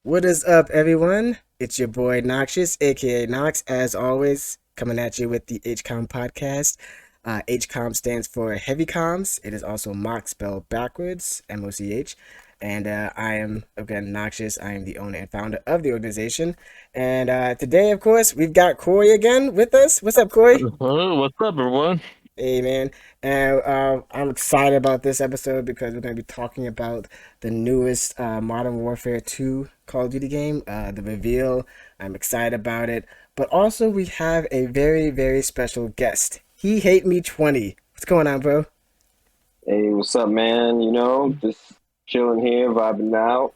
What is up, everyone? It's your boy Noxious, aka Nox, as always, coming at you with the HCOM Podcast. HCOM stands for Heavy Comms. It is also MOCH spelled backwards, MOCH. And I am, again, Noxious. I am the owner and founder of the organization. And today, of course, we've got Cory again with us. What's up, Cory? What's up, everyone? Hey man, and I'm excited about this episode because we're going to be talking about the newest Modern Warfare 2 Call of Duty game, the reveal. I'm excited about it, but also we have a very, very special guest. He hate me 20. What's going on, bro? Hey, what's up, man? Just chilling here, vibing out.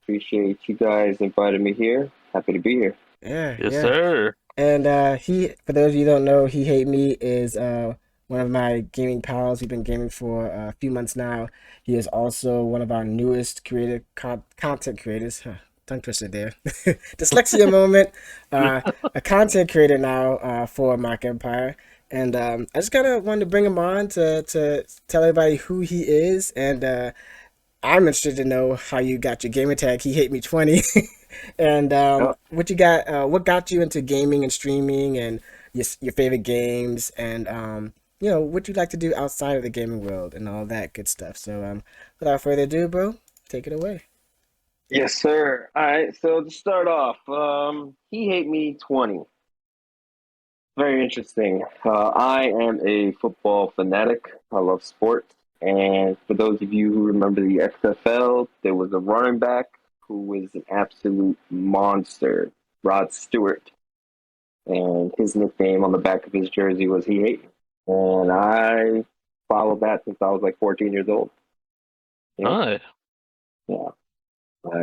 Appreciate you guys inviting me here. Happy to be here. Yeah, Yes, yeah. sir. And for those of you who don't know, He Hate Me is one of my gaming pals. We've been gaming for a few months now. He is also one of our newest content creators. Huh, tongue twister there. Dyslexia moment. A content creator now for MOCH Empire. And I just kind of wanted to bring him on to tell everybody who he is. And I'm interested to know how you got your gamer tag. He hate me 20, and Oh, what you got. What got you into gaming and streaming, and your favorite games, and what you like to do outside of the gaming world, and all that good stuff. So without further ado, bro, take it away. yes, sir. All right, so to start off, he hate me 20. Very interesting. I am a football fanatic. I love sports. And for those of you who remember the XFL, there was a running back who was an absolute monster, Rod Stewart. And his nickname on the back of his jersey was He Hate Me. And I followed that since I was like 14 years old. Yeah, Hi. yeah. I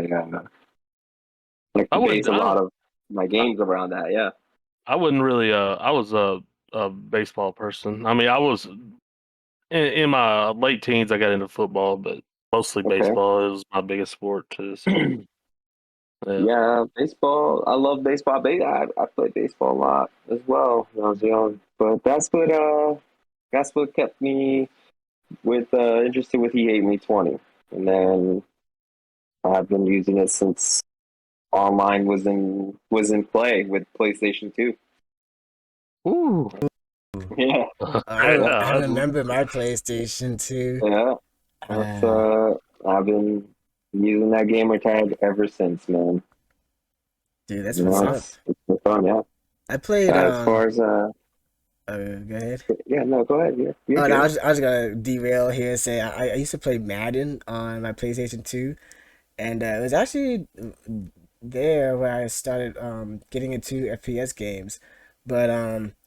like I to would. base a lot of my games around that. Yeah. I wouldn't really. I was a baseball person. I mean, I was in my late teens. I got into football, but mostly Okay. baseball is my biggest sport too. So yeah. Yeah, baseball. I love baseball. I played baseball a lot as well when I was young. But that's what kept me with interested with He Hate Me 20. And then I've been using it since online was in play with PlayStation 2. Ooh. Yeah, I Yeah. remember my PlayStation 2. yeah. That's Uh, I've been using that gamer tag ever since, man. Dude, that's what's up. It's been fun, yeah. I played As far as Go ahead. yeah, no, go ahead. You're Oh, no, good. I was gonna derail here and say I used to play Madden on my PlayStation 2, and it was actually there where I started getting into FPS games. But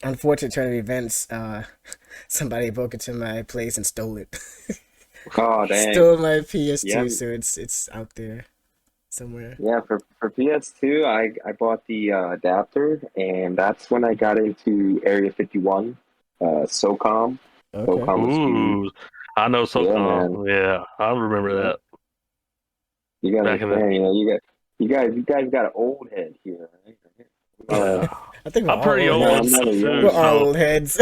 unfortunate turn of events, somebody broke into my place and stole it. Oh, dang. Stole my Yeah, PS2, so it's out there somewhere. yeah. For PS2, I bought the adapter, and that's when I got into Area 51. SOCOM. Okay. SOCOM was huge. Ooh. I know Yeah, man. SOCOM. Yeah, I remember Yeah. that You gotta back in the. understand. You guys got an old head here. Right? Uh, Yeah. I think we're I'm all pretty old no, old I'm heads. not a too, We're young. all so old heads.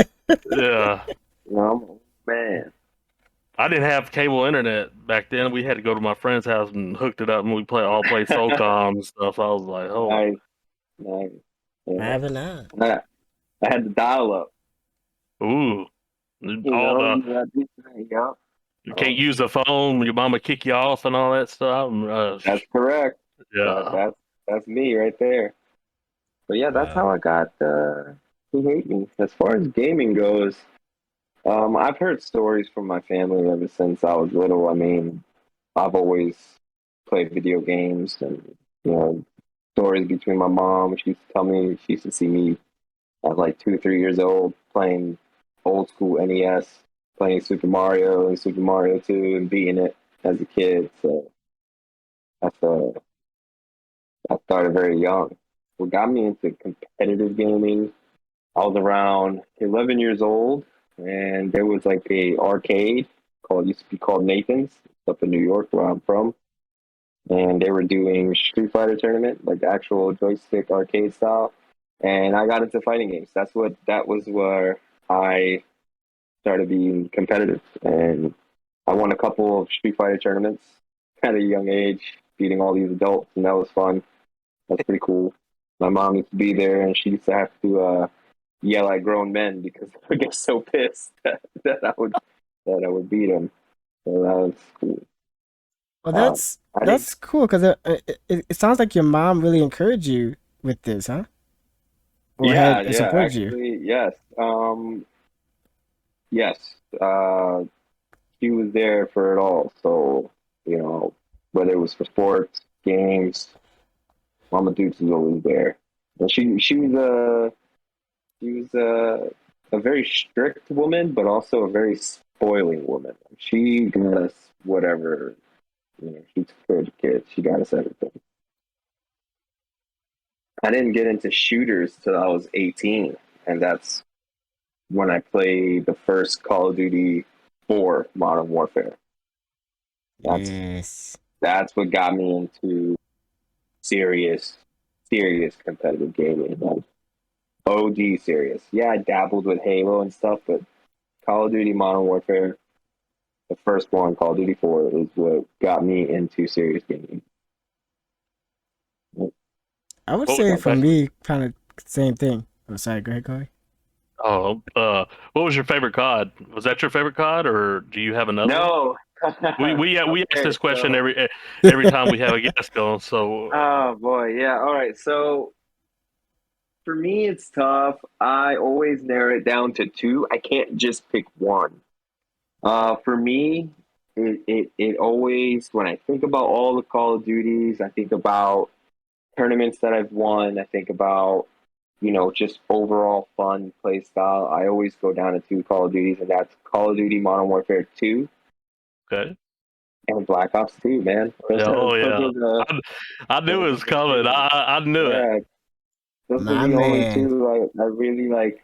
yeah. No, I'm an old man. I didn't have cable internet back then. We had to go to my friend's house and hooked it up, and we play SOCOM and stuff. I was like, oh, Nice, nice. I Yeah. haven't not. I, I had the dial up. ooh, all the You got this, yeah. you can't Oh, use the phone. Your mama kick you off and all that stuff. that's correct. That Yeah. that's that's me right there. But yeah, that's how Wow. I got Who Hate Me. As far as gaming goes, I've heard stories from my family ever since I was little. I mean, I've always played video games and you know, stories between my mom. She used to tell me she used to see me at like 2 or 3 years old playing old school NES, playing Super Mario and Super Mario 2 and beating it as a kid. So that's I started very young. What got me into competitive gaming, I was around 11 years old, and there was like a arcade called used to be called Nathan's up in New York where I'm from, and they were doing Street Fighter tournament, like the actual joystick arcade style. And I got into fighting games. That was where I started being competitive, and I won a couple of Street Fighter tournaments at a young age, beating all these adults, and that was fun. That's pretty cool. My mom used to be there, and she used to have to yell at grown men because I would get so pissed that I would beat them. So that was cool. Well, I didn't. that's cool because it sounds like your mom really encouraged you with this, huh? Or Yeah, had it yeah. supported you. Actually, yes. Yes. Uh, she was there for it all. So whether it was for sports, games, Mama Dukes was always there. And she was a very strict woman, but also a very spoiling woman. She got us whatever. She took care of the kids. She got us everything. I didn't get into shooters till I was 18, and that's when I played the first Call of Duty 4 Modern Warfare. That's Yes. that's what got me into serious, serious competitive gaming. Like OD serious. Yeah, I dabbled with Halo and stuff, but Call of Duty Modern Warfare, the first one, Call of Duty 4, is what got me into serious gaming. I would What was say your for favorite? me, kind of same thing. Oh, sorry. Go ahead, Corey. Oh, what was your favorite COD? Was that your favorite COD, or do you have another one? No. We ask Okay, this question so every time we have a guest on. So oh boy, yeah. All right. So for me, it's tough. I always narrow it down to two. I can't just pick one. For me, it always, when I think about all the Call of Duties, I think about tournaments that I've won. I think about, just overall fun play style. I always go down to two Call of Duties, and that's Call of Duty Modern Warfare 2 okay, and Black Ops 2, man. Those yeah, are, oh those yeah, are the, I knew it those are was the coming. two. I knew it. Yeah, those are My the only man. two I really like.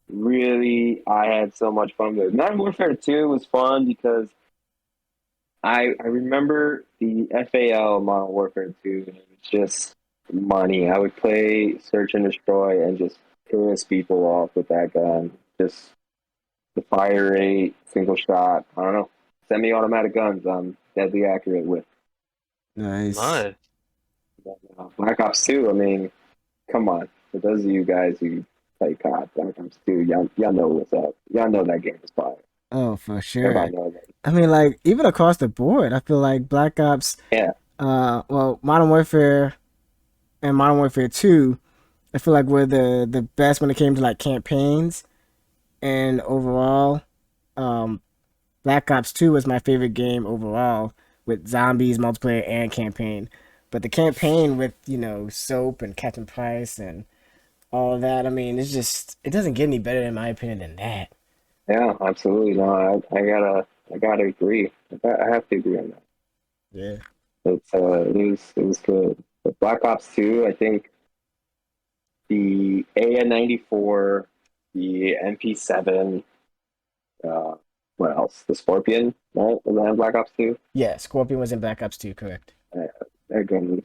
Really, I had so much fun with. Modern Warfare 2 was fun because I remember the FAL Modern Warfare 2, and it was just money. I would play Search and Destroy and just piss people off with that gun. Just the fire rate, single shot. I don't know. Semi-automatic guns I'm deadly accurate with. Nice. Nice. Black Ops 2, I mean, come on. For those of you guys who play COD, Black Ops 2, y'all know what's up. Y'all know that game is fire. Oh, for sure. Everybody knows that. I mean, like even across the board, I feel like Black Ops, Yeah. well, Modern Warfare and Modern Warfare 2, I feel like were the best when it came to like campaigns and overall. Um, Black Ops 2 was my favorite game overall with zombies, multiplayer, and campaign. But the campaign with, Soap and Captain Price and all of that, I mean, it doesn't get any better in my opinion than that. Yeah, absolutely. No, I gotta agree. I have to agree on that. Yeah. It was good. But Black Ops 2, I think the AN-94, the MP7, uh, what else? The Scorpion, right? Was that in Black Ops 2? Yeah, Scorpion was in Black Ops 2, correct. Uh, that gun was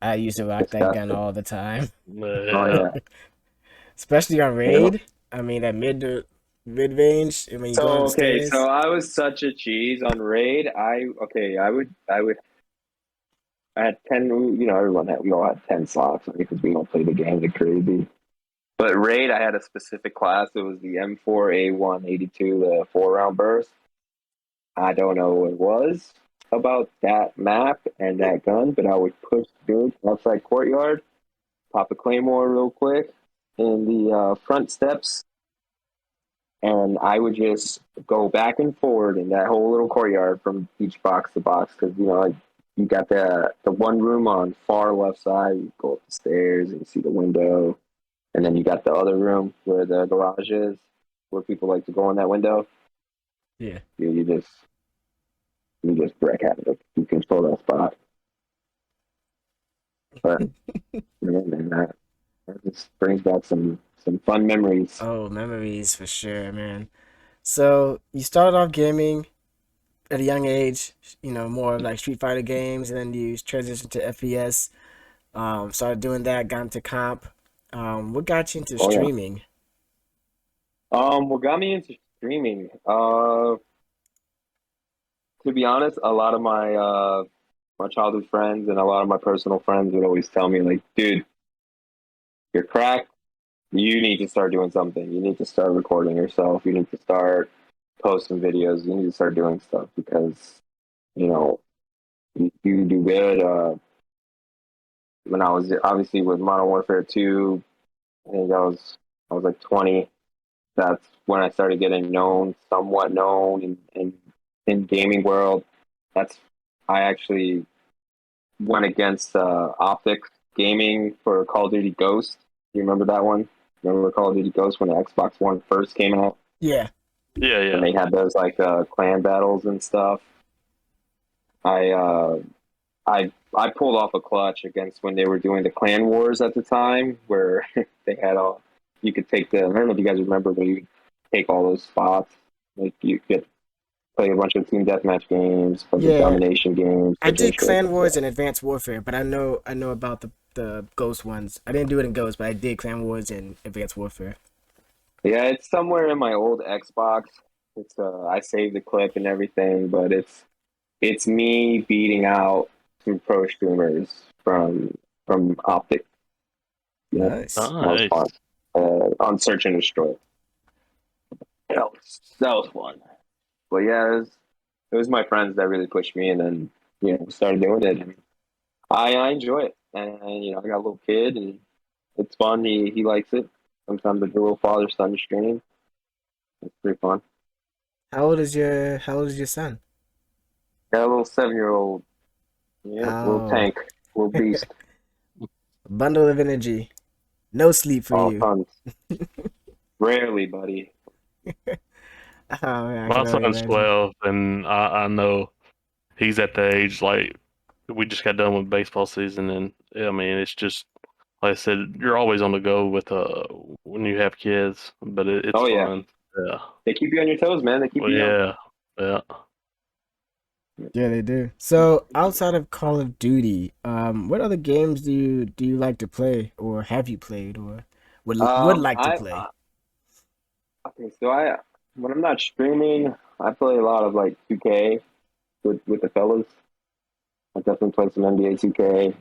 I used to rock that gun disgusting. all the time. Oh Yeah. yeah. Especially on You know? raid. I mean, that mid range, and when you go down So the okay, so stairs. I was such a cheese on raid. I had 10. We all had 10 slots because we all played the game like crazy. But raid, I had a specific class. It was the M4A182, the 4-round burst. I don't know what it was about that map and that gun, but I would push big outside courtyard, pop a claymore real quick in the front steps, and I would just go back and forward in that whole little courtyard from each box to box because like you got the one room on far left side. You go up the stairs and you see the window, and then you got the other room where the garage is, where people like to go in that window. Yeah. You just wreck havoc. You control that spot. But man, that just brings back some fun memories. Oh, memories for sure, man. So you started off gaming at a young age, more of like Street Fighter games, and then you transitioned to FPS. Started doing that, got into comp. What got you into Oh yeah. streaming? What got me into streaming? To be honest, a lot of my my childhood friends and a lot of my personal friends would always tell me, like, dude, you're cracked. You need to start doing something. You need to start recording yourself. You need to start posting videos. You need to start doing stuff because, you know, you do good. When I was obviously with Modern Warfare 2, I think I was like 20. That's when I started getting known, somewhat known in gaming world. That's I actually went against Optics Gaming for Call of Duty Ghost. You remember that one? Remember Call of Duty Ghost when the Xbox One first came out? Yeah. Yeah, And they had those like clan battles and stuff. I uh, I pulled off a clutch against when they were doing the clan wars at the time, where they had all you could take the. I don't know if you guys remember, but you take all those spots. Like you could play a bunch of team deathmatch games, bunch of Yeah. domination games. I did Clan Wars and Advanced Warfare, but I know about the Ghost ones. I didn't do it in Ghost, but I did Clan Wars and Advanced Warfare. Yeah, it's somewhere in my old Xbox. It's I saved the clip and everything, but it's me beating out some pro streamers from Optic. Yeah, Nice. that was fun. nice. On Search and Destroy. That was fun. But yeah, it was my friends that really pushed me, and then started doing it. And I enjoy it, and I got a little kid, and it's fun. He likes it. Sometimes I do a little father son stream. It's pretty fun. How old is your son? Got a little 7-year-old, little Oh, tank, little beast. bundle of energy. No sleep for All you. tons. Rarely, buddy. Oh man, I My can only son's imagine. 12, and I know he's at the age like we just got done with baseball season, and I mean it's just like I said, you're always on the go with when you have kids, but it's Oh yeah, fun. Yeah, they keep you on your toes, man. They keep well, you young. yeah, yeah. Yeah, they do. So outside of Call of Duty, what other games do you like to play, or have you played, or would like to play? Okay, so when I'm not streaming, I play a lot of like 2K with the fellas. I definitely play some NBA 2K,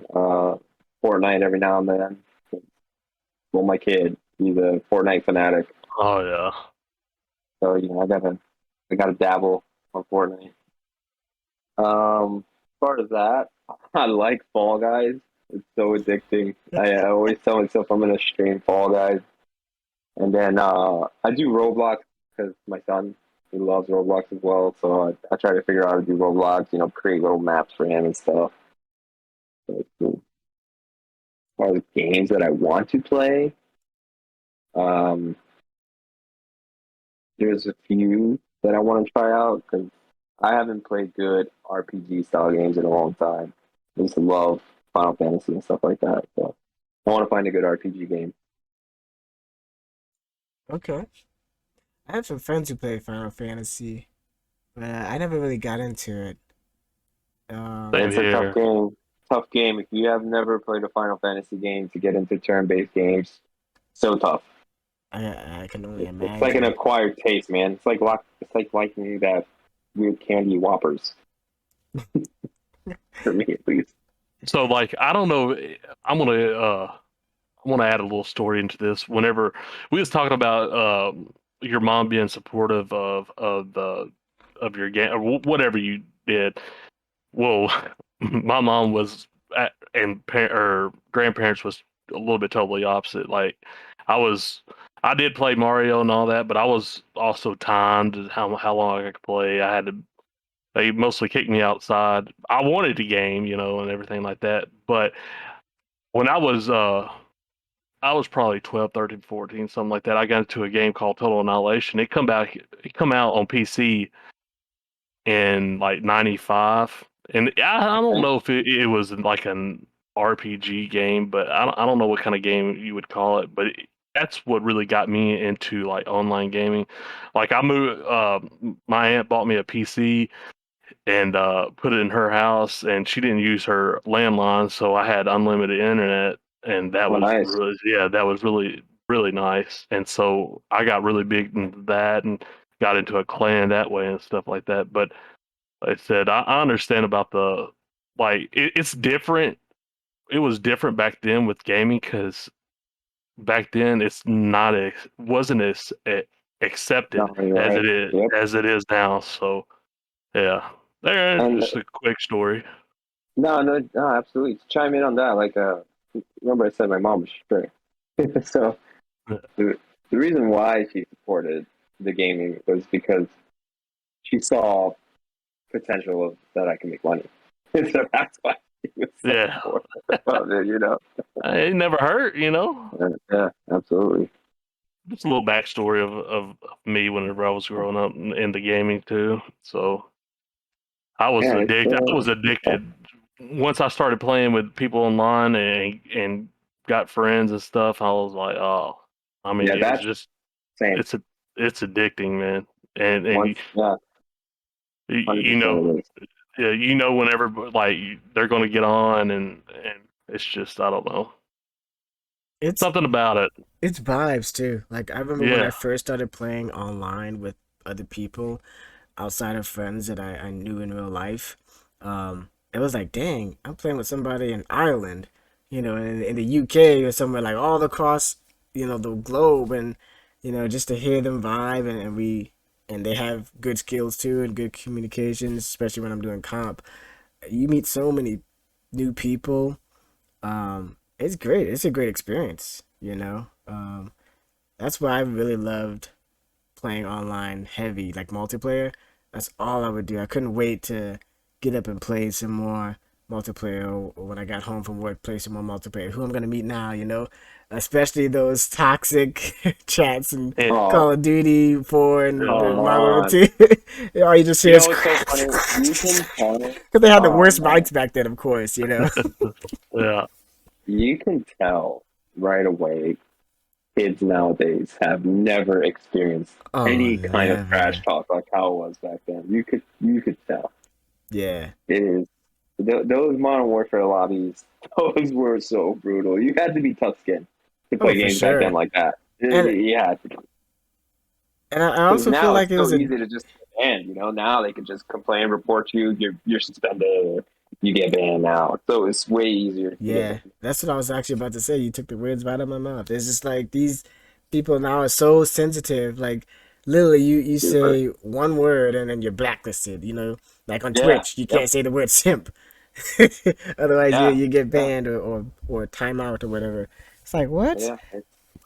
Fortnite every now and then. Well, my kid, he's a Fortnite fanatic, Oh yeah. so I gotta dabble on Fortnite. As far as that, I like Fall Guys. It's so addicting. I always tell myself I'm gonna stream Fall Guys, and then I do Roblox because my son he loves Roblox as well. So I try to figure out how to do Roblox. Create little maps for him and stuff. So it's cool. As far as games that I want to play, um, there's a few that I want to try out because I haven't played good RPG style games in a long time. I used to love Final Fantasy and stuff like that. So I want to find a good RPG game. Okay, I have some friends who play Final Fantasy, but I never really got into it. Same Um, It's a tough here. game. Tough game. If you have never played a Final Fantasy game to get into turn-based games, so tough. I can only It's like an imagine. acquired taste, man. It's like liking that weird candy Whoppers for me at least. So like I don't know. I'm gonna add a little story into this. Whenever we was talking about your mom being supportive of your game or whatever you did. Well, my mom was and or grandparents was a little bit totally opposite. Like I was, I did play Mario and all that, but I was also timed how long I could play. I had to. They mostly kicked me outside. I wanted to game, and everything like that. But when I was probably 12, 13, 14, something like that. I got into a game called Total Annihilation. It come out on PC in like 95. And I don't Okay. know if it was like an RPG game, but I don't know what kind of game you would call it. But that's what really got me into like online gaming. Like I moved, my aunt bought me a PC and put it in her house, and she didn't use her landline, so I had unlimited internet, and that Oh, was nice. really, yeah, that was really nice. And so I got really big into that and got into a clan that way and stuff like that. But like I said, I understand about like it's different. It was different back then with gaming because back then it's not wasn't as accepted No, you're right. Yep. as it is now. So yeah, there's And just a quick story. no, absolutely. To chime in on that, like, remember I said my mom was strict. So the reason why she supported the gaming was because she saw potential of that I can make money. So that's why she was so Yeah, supportive of it, you know. it never hurt, you know. Yeah, absolutely. Just a little backstory of me whenever I was growing up into gaming too. So I was Yeah, addicted. I was addicted once I started playing with people online and got friends and stuff. I was like, oh, I mean, yeah, it's that's just same. it's addicting, man. And Once, yeah, you 100% know, it is. yeah, you know, whenever like they're going to get on, and it's just I don't know, It's something about it. it's vibes too. Like I remember when I Yeah, first started playing online with other people outside of friends that I knew in real life. It was like, dang, I'm playing with somebody in Ireland, in the UK or somewhere like all across, the globe, and just to hear them vibe and they have good skills too and good communications, especially when I'm doing comp. You meet so many new people. It's great. It's a great experience. That's why I really loved playing online heavy, like multiplayer. That's all I would do. I couldn't wait to get up and play some more multiplayer, or when I got home from work, play some more multiplayer. Who I'm gonna meet now? Especially those toxic chats and and, Oh, Call of Duty 4 and yeah, come Modern Warfare on. 2. All you just You hear is know what's so funny? You can tell. because they had the Oh worst man, mics back then, of course. yeah, you can tell right away. Kids nowadays have never experienced Oh, any kind of trash never. talk like how it was back then. You could tell. Yeah. It is those Modern Warfare lobbies. Those were so brutal. You had to be tough skinned to Oh, play for games back then sure. like that. And You had to, I because also feel now like it's it so was a easy to just ban. You know, now they can just complain, report you. You're suspended, or you get banned now. So it's way easier to get Yeah, banned. that's what I was actually about to say. You took the words right out of my mouth. It's just like these people now are so sensitive. Like literally, you Super. say one word and then you're blacklisted. Like on Yeah. Twitch, you Yep. can't say the word simp, otherwise you Yeah. you get Yeah. banned or timeout or whatever. It's like what? Yeah.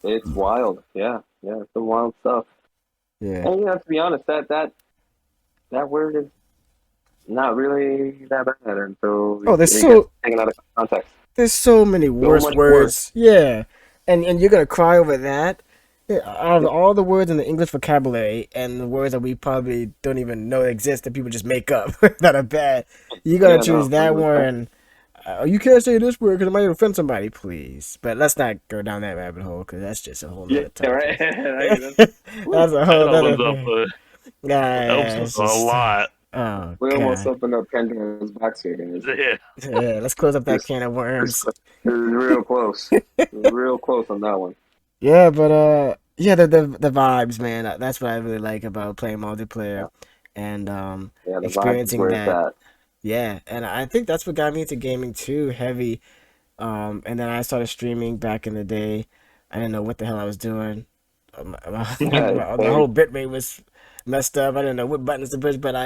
It's wild. Yeah. Yeah. It's some wild stuff. Yeah. And to be honest, that word is not really that bad until Oh, it gets taken out of context. there's so many So worse much worse. words. Yeah, and you're gonna cry over that. Yeah, out of all the words in the English vocabulary and the words that we probably don't even know exist that people just make up that are bad, you gotta Yeah, choose no, that 100%. one. You can't say this word because it might offend somebody, please. But let's not go down that rabbit hole because that's just a whole Yeah, nother right. topic. Whew. That's a that whole opens nother up thing. that opens up It's a just, lot. oh We almost god, opened up Pandora's box here, guys. Yeah, yeah. Let's close up that Just, can of worms. it was real close. It was real close on that one. Yeah, but yeah, the vibes, man. That's what I really like about playing multiplayer, Yeah, and yeah, the vibes is experiencing where it's that. at. Yeah, and I think that's what got me into gaming too, heavy. And then I started streaming back in the day. I didn't know what the hell I was doing. Yeah, My whole bitrate was messed up. I didn't know what buttons to push, but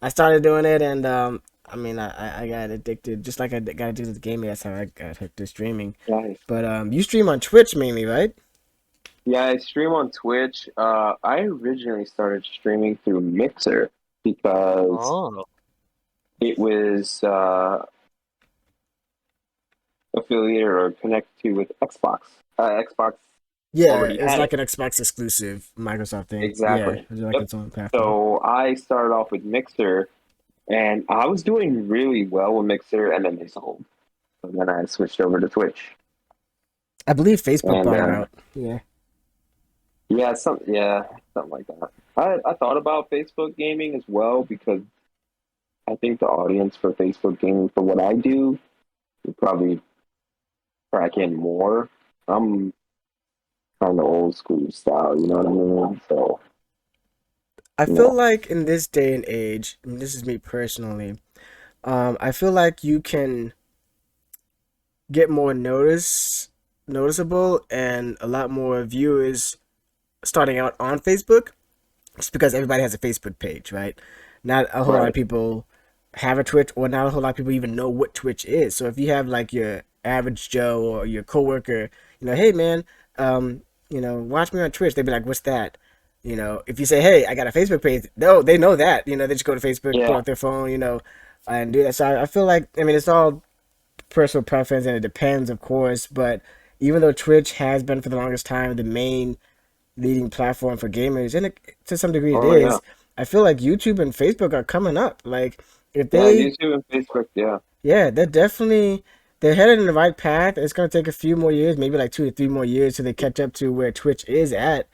I started doing it, and I mean, I got addicted, just like I got addicted to gaming. That's how I got hooked to streaming. nice. But you stream on Twitch mainly, right? Yeah, I stream on Twitch. I originally started streaming through Mixer because oh, it was affiliated or connected with Xbox. Xbox Yeah, already it's had like it. an Xbox exclusive Microsoft thing. Yeah, Exactly. it's like Yep. its own platform. So I started off with Mixer, and I was doing really well with Mixer, and then they sold. And then I switched over to Twitch. I believe Facebook And bought them out. Yeah. yeah, something like that. I thought about Facebook gaming as well because I think the audience for Facebook gaming for what I do would probably crack in more. I'm kind of old school style, you know what I mean? So I feel yeah, like in this day and age, I mean, this is me personally, I feel like you can get more noticeable and a lot more viewers starting out on Facebook. It's because everybody has a Facebook page, right? Not a whole lot of Right. people have a Twitch, or not a whole lot of people even know what Twitch is. So if you have like your average Joe or your coworker, hey man, um, watch me on Twitch, they'd be like, what's that? If you say, hey, I got a Facebook page, they know that. They just go to Facebook, pull Yeah. out their phone, and do that. So I feel like, I mean, it's all personal preference and it depends, of course, but even though Twitch has been for the longest time the main leading platform for gamers, and to some degree it Oh yeah. is. I feel like YouTube and Facebook are coming up. Like if Yeah. they, YouTube and Facebook. Yeah. yeah, they're headed in the right path. It's gonna take a few more years, maybe like 2 to 3 more years, till they catch up to where Twitch is at.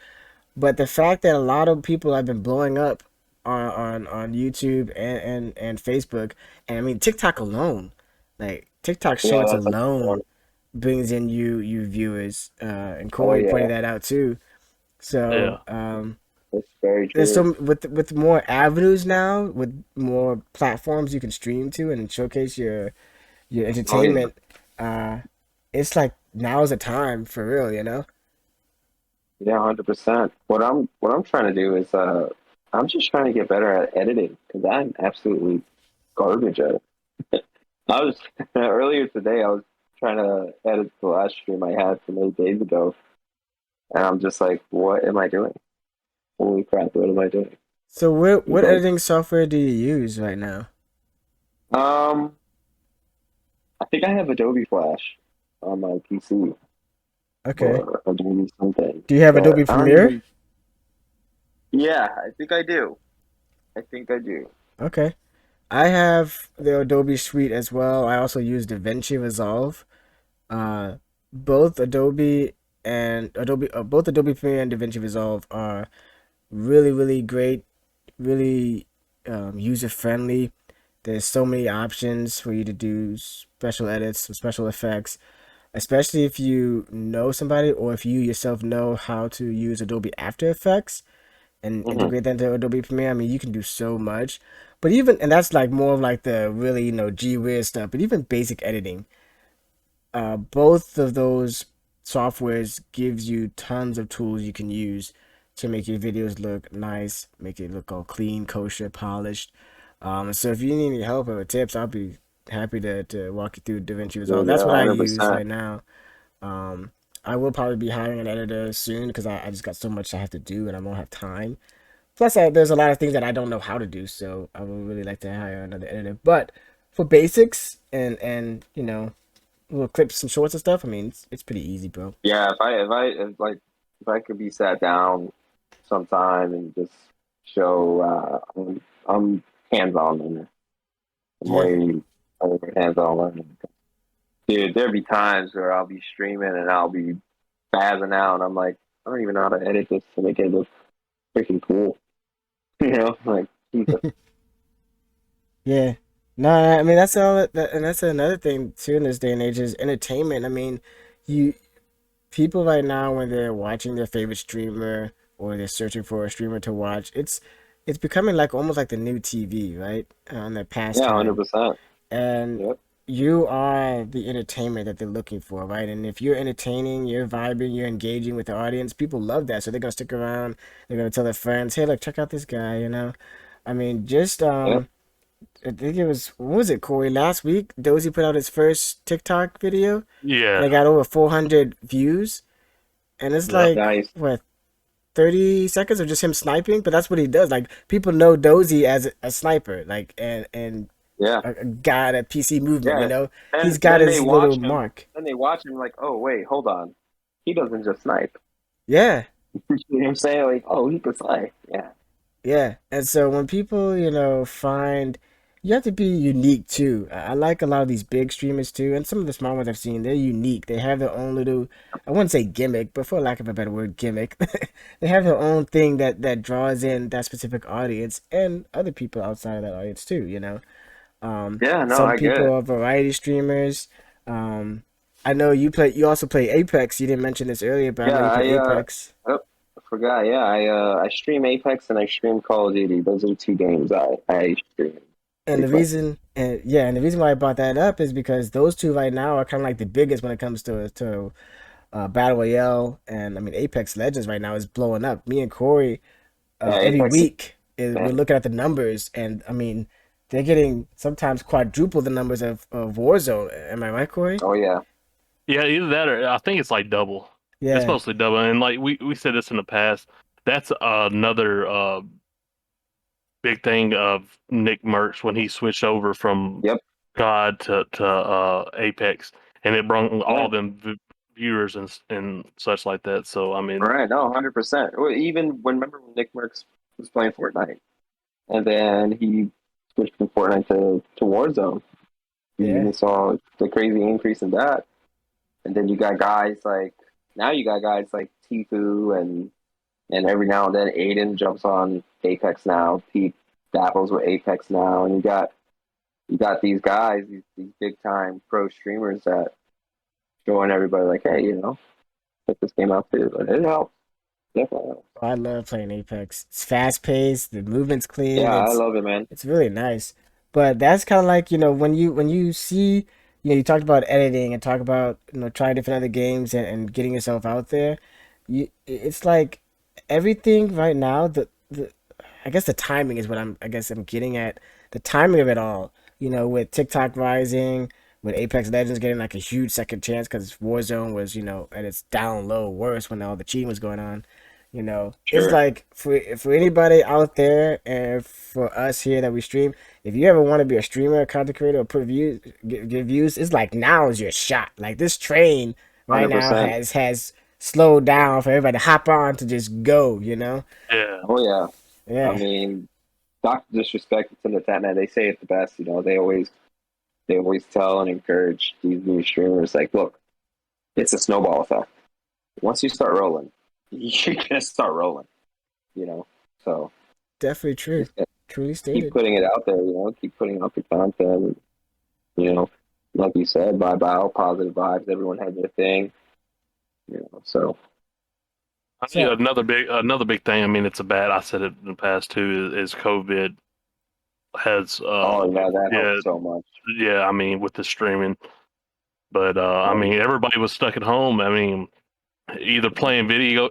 But the fact that a lot of people have been blowing up on YouTube and Facebook, and I mean TikTok alone, like TikTok Yeah. Shorts That's a big one. alone brings in you viewers, and Oh Corey pointed yeah. that out too. So, Yeah. It's very there's true. so with more avenues now, with more platforms you can stream to and showcase your Oh yeah. entertainment. Uh, it's like now's the time for real. Yeah. 100%. What I'm trying to do is I'm just trying to get better at editing because I'm absolutely garbage at it. I was earlier today. I was trying to edit the last stream I had from 8 days ago, and I'm just like, what am I doing? Holy crap! What am I doing? So what Because editing software do you use right now? um, I think I have Adobe Flash on my PC Okay. or Adobe something, Do you have but Adobe I don't Premiere? even. Yeah, I think I do. I think I do. Okay. I have the Adobe Suite as well. I also use DaVinci Resolve. Uh, both both Adobe Premiere and DaVinci Resolve are really, really great, really user friendly. There's so many options for you to do special edits, some special effects, especially if you know somebody or if you yourself know how to use Adobe After Effects and Hmm. integrate that into Adobe Premiere. I mean, you can do so much. But and that's like more of like the really, G whiz stuff, but even basic editing, both of those softwares gives you tons of tools you can use to make your videos look nice, make it look all clean, kosher, polished. So if you need any help or tips, I'll be happy to walk you through DaVinci Resolve. Yeah, That's yeah, what I use 100%. right now. Um, I will probably be hiring an editor soon because I just got so much I have to do and I won't have time. Plus, there's a lot of things that I don't know how to do, so I would really like to hire another editor. But for basics and little clips and shorts and stuff, I mean, it's pretty easy, bro. Yeah, if I could be sat down sometime and just show, I'm hands-on learner. I'm Yeah, way over hands-on learner. Dude, there'd be times where I'll be streaming and I'll be spazzing out, and I'm like, I don't even know how to edit this to make it look freaking cool. Like Jesus. yeah. No, I mean that's all. And that's another thing too in this day and age is entertainment. I mean, you people right now when they're watching their favorite streamer or they're searching for a streamer to watch, it's becoming like almost like the new TV, right? On their Yeah, pastime. 100%. And Yep. you are the entertainment that they're looking for, right? And if you're entertaining, you're vibing, you're engaging with the audience, people love that. So they're gonna stick around. They're gonna tell their friends, "Hey, look, check out this guy." I mean, just Yep. I think it was what was it, Corey? Last week, Dozy put out his first TikTok video, and it Yeah. got over 400 views. And it's Yeah. like Nice. what 30 seconds of just him sniping, but that's what he does. Like people know Dozy as a sniper, like and Yeah. a guy at PC movement. Yeah. He's And got then they his little watch him. mark. Then they watch him like, oh wait, hold on. He doesn't just snipe. Yeah, You know what I'm saying? Like, oh, he can snipe. Yeah. yeah. And so when people, find you have to be unique too. I like a lot of these big streamers too, and some of the small ones I've seen. They're unique. They have their own little, I wouldn't say gimmick, but for lack of a better word, gimmick. They have their own thing that draws in that specific audience and other people outside of that audience too. Yeah. No, Some I get people it. are variety streamers. Um, I know you also play Apex. You didn't mention this earlier, but I know Yeah. you play Apex. Oh, I forgot. Yeah. I stream Apex and I stream Call of Duty. Those are the two games I stream. And Big the fan. reason, and yeah, and the reason why I brought that up is because those two right now are kind of like the biggest when it comes to Battle Royale, and I mean Apex Legends right now is blowing up. Me and Corey, Yeah, every Apex, week we're man. looking at the numbers, and I mean they're getting sometimes quadruple the numbers of Warzone. Am I right, Corey? Oh yeah, Yeah, either that or I think it's like double. It's Yeah, mostly double, and like we said this in the past. That's another big thing of Nick Merckx when he switched over from yep, God to Apex, and it brought yeah. all them viewers and such like that. So I mean, Right, no, 100%. Well, even when remember when Nick Merckx was playing Fortnite, and then he switched from Fortnite to Warzone. You yeah, even saw the crazy increase in that. And then you got guys like now you got guys like Tifu and every now and then Aiden jumps on Apex now. Pete dabbles with Apex now, and you got these guys, these big time pro streamers that showing everybody like, hey, check this game out too. And it helps, definitely helps. I love playing Apex. It's fast paced, the movement's clean. Yeah, I It's love it, man. it's really nice. But that's kind of like, when you see, you talked about editing and talk about, trying different other games and getting yourself out there. It's like everything right now, the I guess the timing is what I guess I'm getting at. The timing of it all, with TikTok rising, with Apex Legends getting like a huge second chance because Warzone was, at its down low worst when all the cheating was going on. It's Sure, like for anybody out there and for us here that we stream, if you ever want to be a streamer, a content creator, or put views, get views, it's like now is your shot. Like this train right now 100%. has slowed down for everybody to hop on to just go. yeah, Oh yeah. I Yeah, mean, not to disrespect to the chat, man. They say it the best. They always tell and encourage these new streamers like, look, it's a snowball effect. Once you start rolling, you're gonna start rolling. You know, so definitely true. just Truly keep stated. putting it out there. Keep putting out the content. You know, like you said, vibe out, positive vibes. Everyone has their thing. So I mean, So another big thing. I mean, it's a bad. I said it in the past too. Is COVID has oh yeah, that yeah, helps so much. yeah. I mean, with the streaming, but I Oh, mean, everybody was stuck at home. I mean, either playing video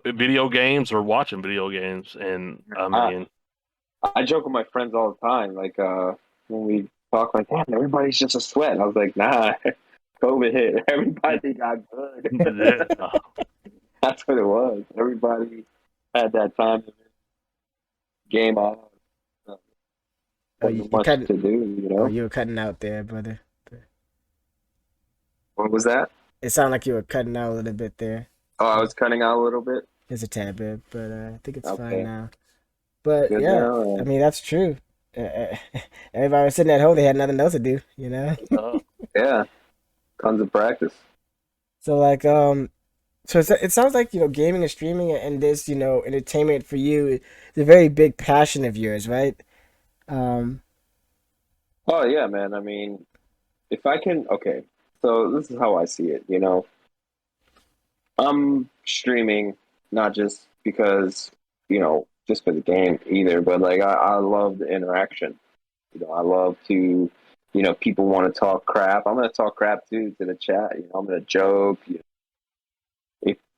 games or watching video games, and I I mean, I joke with my friends all the time. Like when we talk, like, damn, everybody's just a sweat. I was like, nah, COVID hit. Everybody got good. yeah, That's what it was. Everybody had that time to game off. oh, you, Wasn't you much cutting to do. oh you were cutting out there, brother. What was that? It sounded like you were cutting out a little bit there. Oh, I was cutting out a little bit. Just a tad bit, but I think it's fine Okay, now. But good yeah, now. I mean that's true. Everybody was sitting at home; they had nothing else to do. uh, Yeah, tons of practice. So like, so it sounds like gaming and streaming and this entertainment for you is a very big passion of yours, right? Um, Oh yeah, man. I mean, if I can, okay. So this is how I see it. I'm streaming not just because just for the game either, but like I love the interaction. I love to, people want to talk crap. I'm gonna talk crap too to the chat. I'm gonna joke.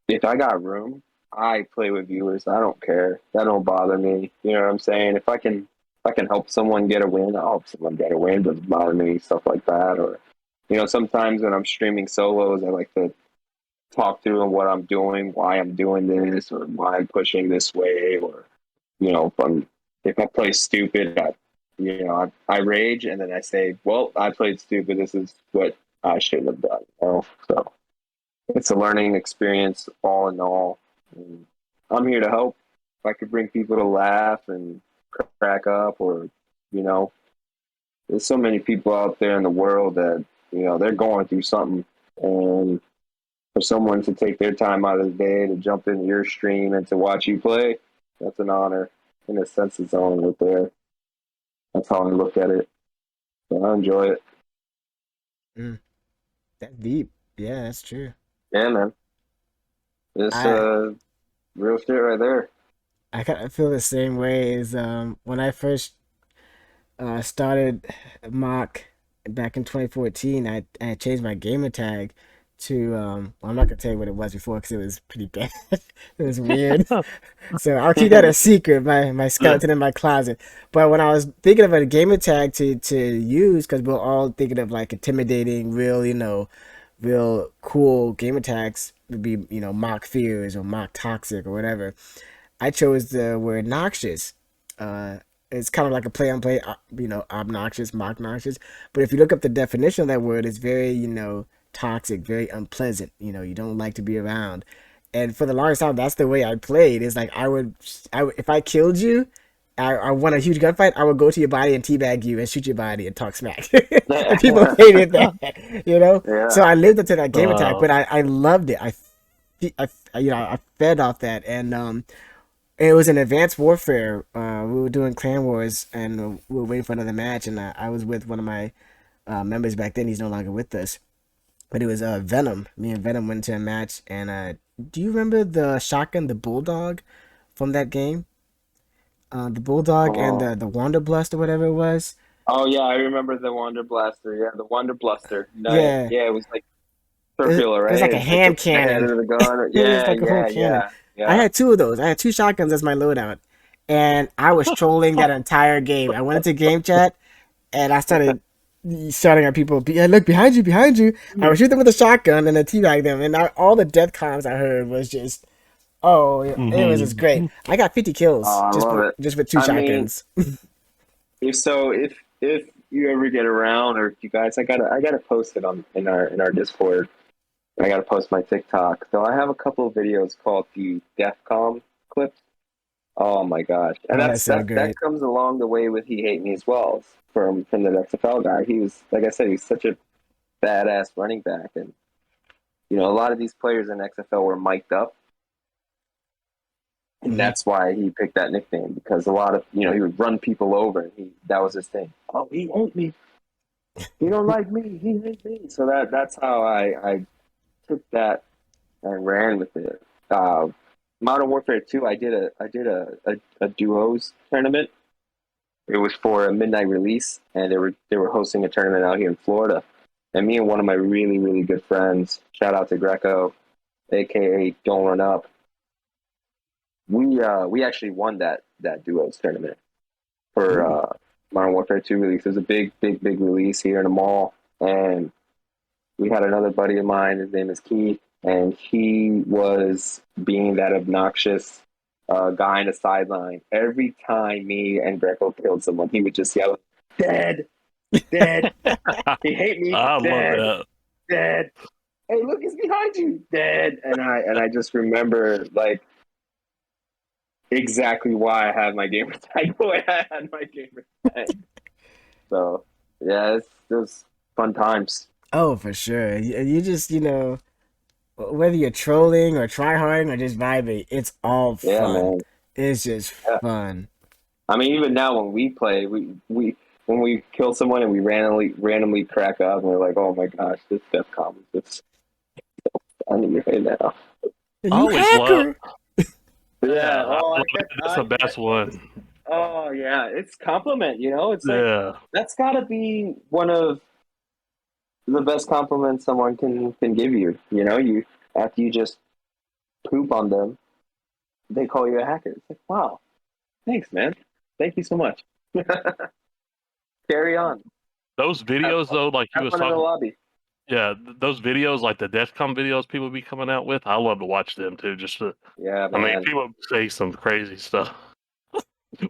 If I got room, I play with viewers. I don't care. That don't bother me. You know what I'm saying? If I can help someone get a win, I'll help someone get a win. Doesn't bother me. Stuff like that. Or sometimes when I'm streaming solos, I like to talk through what I'm doing, why I'm doing this, or why I'm pushing this way, or if I play stupid, I rage and then I say, well, I played stupid. This is what I should have done. So it's a learning experience, all in all. And I'm here to help. If I could bring people to laugh and crack up, or you know, there's so many people out there in the world that they're going through something, and for someone to take their time out of the day to jump into your stream and to watch you play, that's an honor. In a sense, its own right there. That's how I look at it. So I enjoy it. mm, that's deep. Yeah, that's true. Yeah, man. It's I real shit right there. I kind of feel the same way as when I first started mock back in 2014. I changed my gamer tag to well, I'm not gonna tell you what it was before because it was pretty bad. It was weird. So I'll keep that a secret, my skeleton in my closet. But when I was thinking of a gamer tag to use, because we're all thinking of like intimidating, real, real cool gamer tags would be, mock fears or mock toxic or whatever. I chose the word noxious. Uh, it's kind of like a play on play, obnoxious, mock noxious. But if you look up the definition of that word, it's very, toxic, very unpleasant. You don't like to be around. And for the longest time, that's the way I played. It's like if I killed you, I won a huge gunfight, I would go to your body and teabag you and shoot your body and talk smack. And people hated that. Yeah. So I lived up to that game attack, Oh, but I loved it. I fed off that, and it was an advanced warfare. We were doing clan wars, and we were waiting for another match, and I was with one of my members back then. He's no longer with us, but it was Venom. Me and Venom went to a match, and do you remember the shotgun, the bulldog, from that game? The bulldog and Oh. the Wanderlust or whatever it was. Oh yeah, I remember the Wonder Blaster. Yeah, the Wonder Blaster. No, Yeah, yeah, it was like it, circular, it was right? like a It's like hand the head cannon. of the gun. It was Yeah, like a whole yeah, cannon. yeah, I yeah. had two of those. I had two shotguns as my loadout, and I was trolling that entire game. I went into game chat and I started shouting at people, "Yeah, look behind you, behind you!" I would shoot them with a shotgun and then teabag them, and all the death comms I heard was just, oh, it was just great. hmm I got 50 kills Oh, I love it. just with two I mean, shotguns. if you ever get around, or if you guys, I gotta post it on in our Discord. I gotta post my TikTok. So I have a couple of videos called the DEFCOM clips. Oh my gosh, and Oh, that's that's so that great. comes along the way with He Hate Me as well, from the XFL guy. He was, like I said, he's such a badass running back, and a lot of these players in XFL were mic'd up, and Hmm. that's why he picked that nickname, because a lot of he would run people over, and that was his thing. Oh, he hate me. He don't like me. He hate me. So that's how I took that and ran with it. Uh, Modern Warfare 2, I did a duos tournament. It was for a midnight release, and they were hosting a tournament out here in Florida. And me and one of my really really good friends, shout out to Greco, aka Don't Run Up, we actually won that duos tournament for Ooh. Modern Warfare 2 release. It was a big release here in the mall, and we had another buddy of mine. His name is Keith, and he was being that obnoxious guy in the sideline. Every time me and Greco killed someone, he would just yell, "Dead, dead! He hate me, I love dead, that. dead! Hey, look, he's behind you, dead!" And I just remember like exactly why I had my gamer tag the way I had my gamer tag. So yeah, it was fun times. Oh, for sure. You just, whether you're trolling or tryharding or just vibing, it's all Yeah, fun. man. It's just Yeah. fun. I mean, even now when we play, we when we kill someone and we randomly crack up, and we're like, "Oh my gosh, this death combo is just funny right now." I You always love. hacker! Yeah, Yeah. I Oh, love it. That's the best one. oh yeah. It's compliment. It's like Yeah. that's got to be one of the best compliments someone can give you. You after you just poop on them, they call you a hacker. It's like, wow, thanks, man. Thank you so much. Carry on. Those Have videos fun, though, like you have was fun in the talking, lobby. yeah, those videos, like the DEFCON videos people be coming out with, I love to watch them too. Yeah, I mean, man. people say some crazy stuff,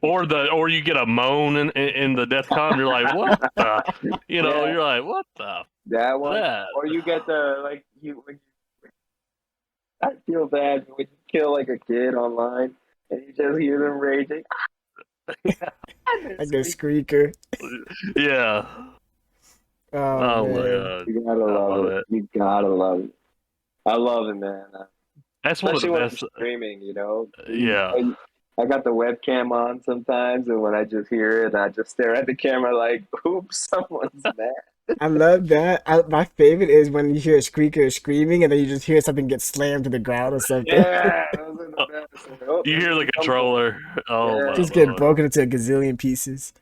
or you get a moan in the DEFCON, you're like, what the, Yeah, you're like, what the that one. that. Or you get the like I feel bad when you kill like a kid online and you just hear them raging. Like a squeaker. Yeah. Oh, Oh my man. god, You gotta I love love it. it. You gotta love it. I love it, man. That's one of the Especially when I'm best. streaming. Yeah. I got the webcam on sometimes, and when I just hear it, I just stare at the camera like, "Oops, someone's mad." I love that. My favorite is when you hear a squeaker screaming and then you just hear something get slammed to the ground or something. Yeah, those are the best. Oh, You here hear comes the the jump. controller. Oh Yeah, my Just get lord. broken into a gazillion pieces.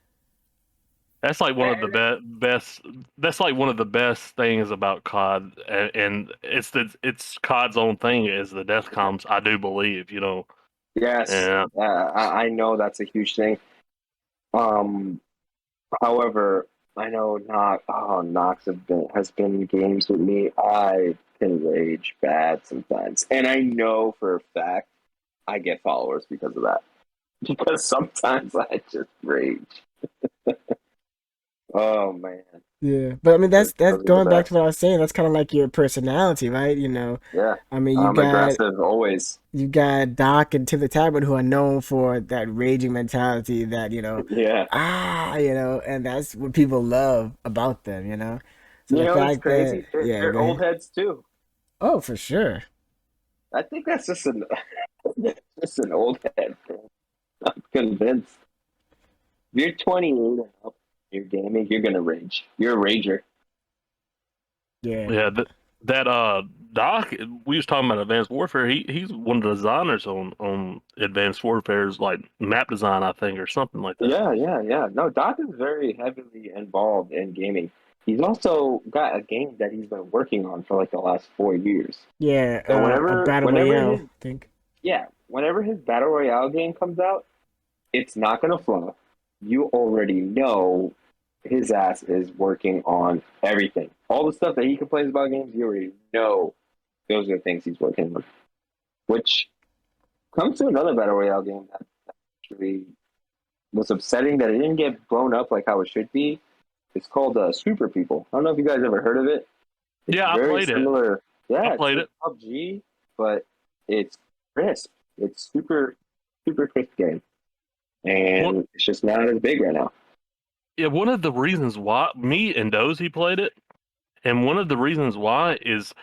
That's like one of the best. That's like one of the best things about COD, and it's COD's own thing is the death comms. I do believe, Yes, Yeah, I know that's a huge thing. Um, However, I know Knox has been in games with me. I can rage bad sometimes, and I know for a fact I get followers because of that. Because sometimes I just rage. Oh man, Yeah, but I mean those that's are the going back to best. what I was saying. That's kind of like your personality, right? Yeah, I mean I'm aggressive always. you got Doc and Tim the Tapper who are known for that raging mentality that Yeah, and that's what people love about them. So you the know it's fact that crazy. They're go old ahead. heads too. Oh, for sure. I think that's just an that's just an old head. I'm convinced. If you're 28 and up, you're gaming, you're gonna rage. You're a rager. Yeah. yeah. That Doc, we was talking about Advanced Warfare. He's one of the designers on Advanced Warfare's like map design, I think, or something like that. Yeah. No, Doc is very heavily involved in gaming. He's also got a game that he's been working on for like the last 4 years. Yeah, So a whenever, battle whenever royale, his I think. whenever his battle royale game comes out, it's not gonna flop. You already know his ass is working on everything. All the stuff that he complains about games, you already know those are the things he's working on. Which comes to another battle royale game that actually was upsetting that it didn't get blown up like how it should be. It's called Super People. I don't know if you guys ever heard of it. It's Yeah, I very played it. similar. I Yeah, it's played like it. PUBG, but it's crisp. It's super crisp game, One, and it's just not as big right now. yeah, one of the reasons why me and Dozy played it, and one of the reasons why is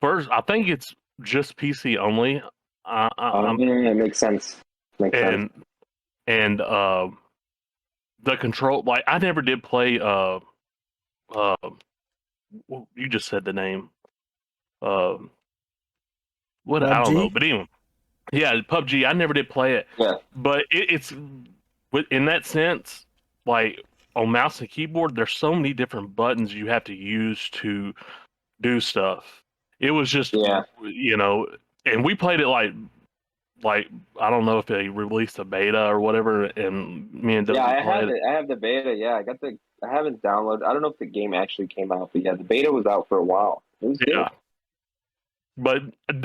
first, I think it's just PC only. Yeah, it makes sense. Makes sense. And and the control, like I never did play. Uh, you just said the name. Uh, what I don't know, PUBG? but anyway, yeah, PUBG. I never did play it, Yeah, but it's in that sense, like on mouse and keyboard, there's so many different buttons you have to use to do stuff. It was just, yeah, and we played it like I don't know if they released a beta or whatever, and me and yeah. Dozy I have played it. it. I have the beta. Yeah, I got the. I haven't downloaded. I don't know if the game actually came out, but yeah, the beta was out for a while. It was good. Yeah, but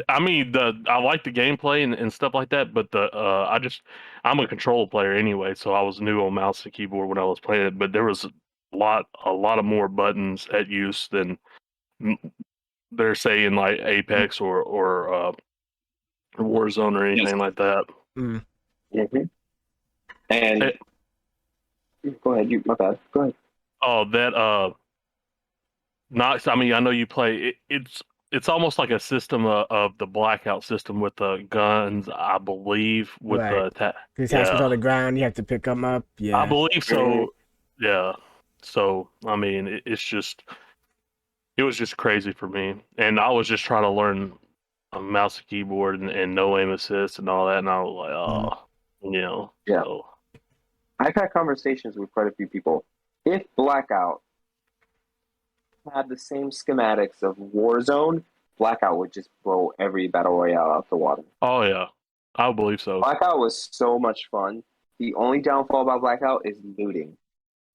I mean I like the gameplay and stuff like that, but I'm a control player anyway, so I was new on mouse and keyboard when I was playing it, but there was a lot of more buttons at use than they're saying like Apex or Warzone or Yes. anything like that. Mm. Mm-hmm. And Eh, go ahead. My bad. Go ahead. Oh, that Nox. I mean, I know you play. It's almost like a system of the blackout system with the guns. I believe with Right. the The attachments yeah, on the ground, you have to pick them up. I Yeah. believe Mhm. so. Yeah. So I mean, it was just crazy for me, and I was just trying to learn a mouse and keyboard and no aim assist and all that, and I was like, Mm. Yeah, so I've had conversations with quite a few people. If Blackout had the same schematics of Warzone, Blackout would just blow every battle royale out the water. oh yeah, I believe so. Blackout was so much fun. The only downfall about Blackout is looting.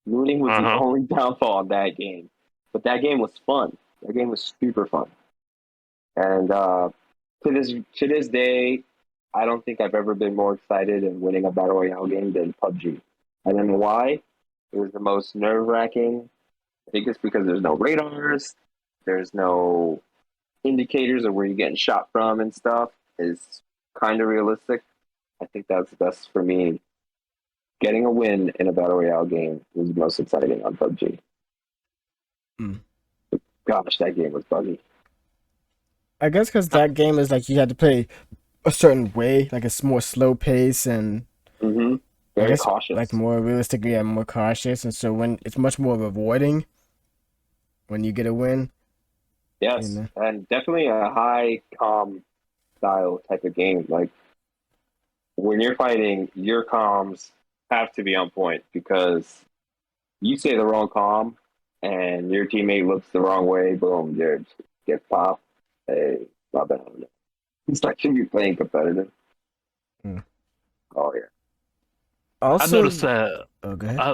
Looting was Uh the huh. only downfall on that game. But that game was fun. That game was super fun. And to this day, I don't think I've ever been more excited in winning a battle royale game than PUBG. I don't know why. It was the most nerve wracking. I think it's because there's no radars, there's no indicators of where you're getting shot from and stuff. It's kind of realistic. I think that's best for me. Getting a win in a battle royale game was the most exciting on PUBG. Mm. Gosh, that game was buggy. I guess because that game is like you had to play a certain way, like a more slow pace, and Mm-hmm. I Very guess like cautious. more realistically and more cautious. And so when it's much more rewarding when you get a win, you Yes, know. and definitely a high calm style type of game. Like when you're fighting, your comms have to be on point because you say the wrong comm, and your teammate looks the wrong way. Boom, you get popped. Hey, not bad. It's like should be playing competitive. Mm. Oh yeah. I Also, noticed that. oh, go ahead.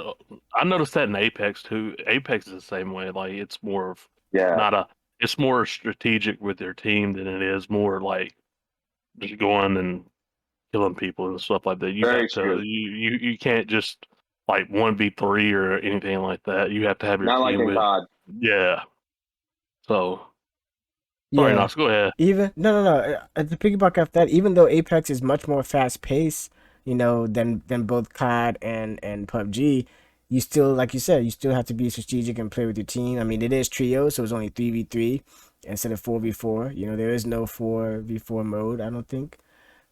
I noticed that in Apex too. Apex is the same way. Like it's more of Yeah. not a. It's more strategic with their team than it is more like just going and killing people and stuff like that. You Very have to. true. You can't just like 1v3 or anything like that. You have to have your Not like team in with. COD. Yeah. So sorry, Yeah. Knox. Go ahead. Even no. To piggyback off that, even though Apex is much more fast paced, than both COD and PUBG, you still, like you said, you still have to be strategic and play with your team. I mean, it is trio, so it's only 3v3 instead of 4v4. There is no 4v4 mode, I don't think.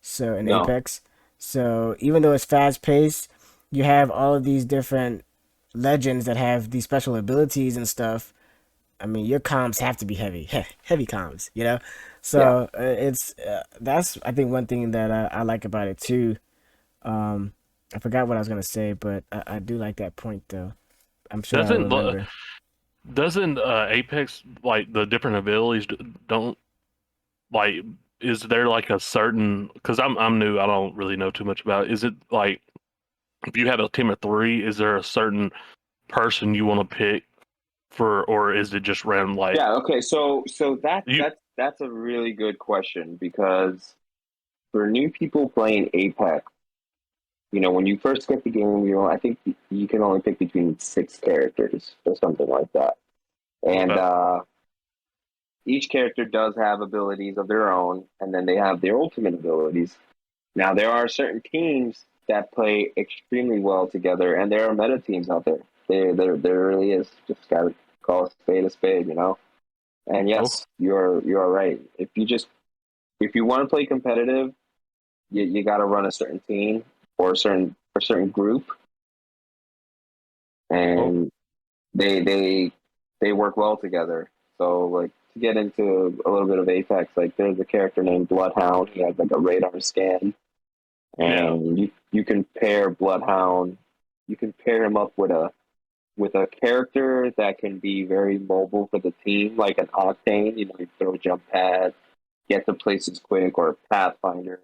So in No. Apex, so even though it's fast paced, you have all of these different legends that have these special abilities and stuff. I mean, your comms have to be heavy, heavy comms. Yeah. So it's that's I think one thing that I like about it too. Um, I forgot what I was gonna say, but I do like that point though. I'm sure I'll Doesn't remember. doesn't Apex like the different abilities don't like is there like a certain because I'm new I don't really know too much about it. Is it like if you have a team of three is there a certain person you want to pick for or is it just random like Yeah. Okay. So you that's a really good question because for new people playing Apex, when you first get the game, I think you can only pick between 6 characters or something like that, and okay each character does have abilities of their own, and then they have their ultimate abilities. Now, there are certain teams that play extremely well together, and there are meta teams out there. There really is. Just gotta call a spade a spade. And oh yes, you're right. If you want to play competitive, you got to run a certain team or a certain group, oh and they work well together. So like to get into a little bit of Apex, like there's a character named Bloodhound. He has like a radar scan, yeah and you can pair Bloodhound. You can pair him up with a character that can be very mobile for the team, like an Octane. You throw jump pad, get to places quick, or Pathfinder,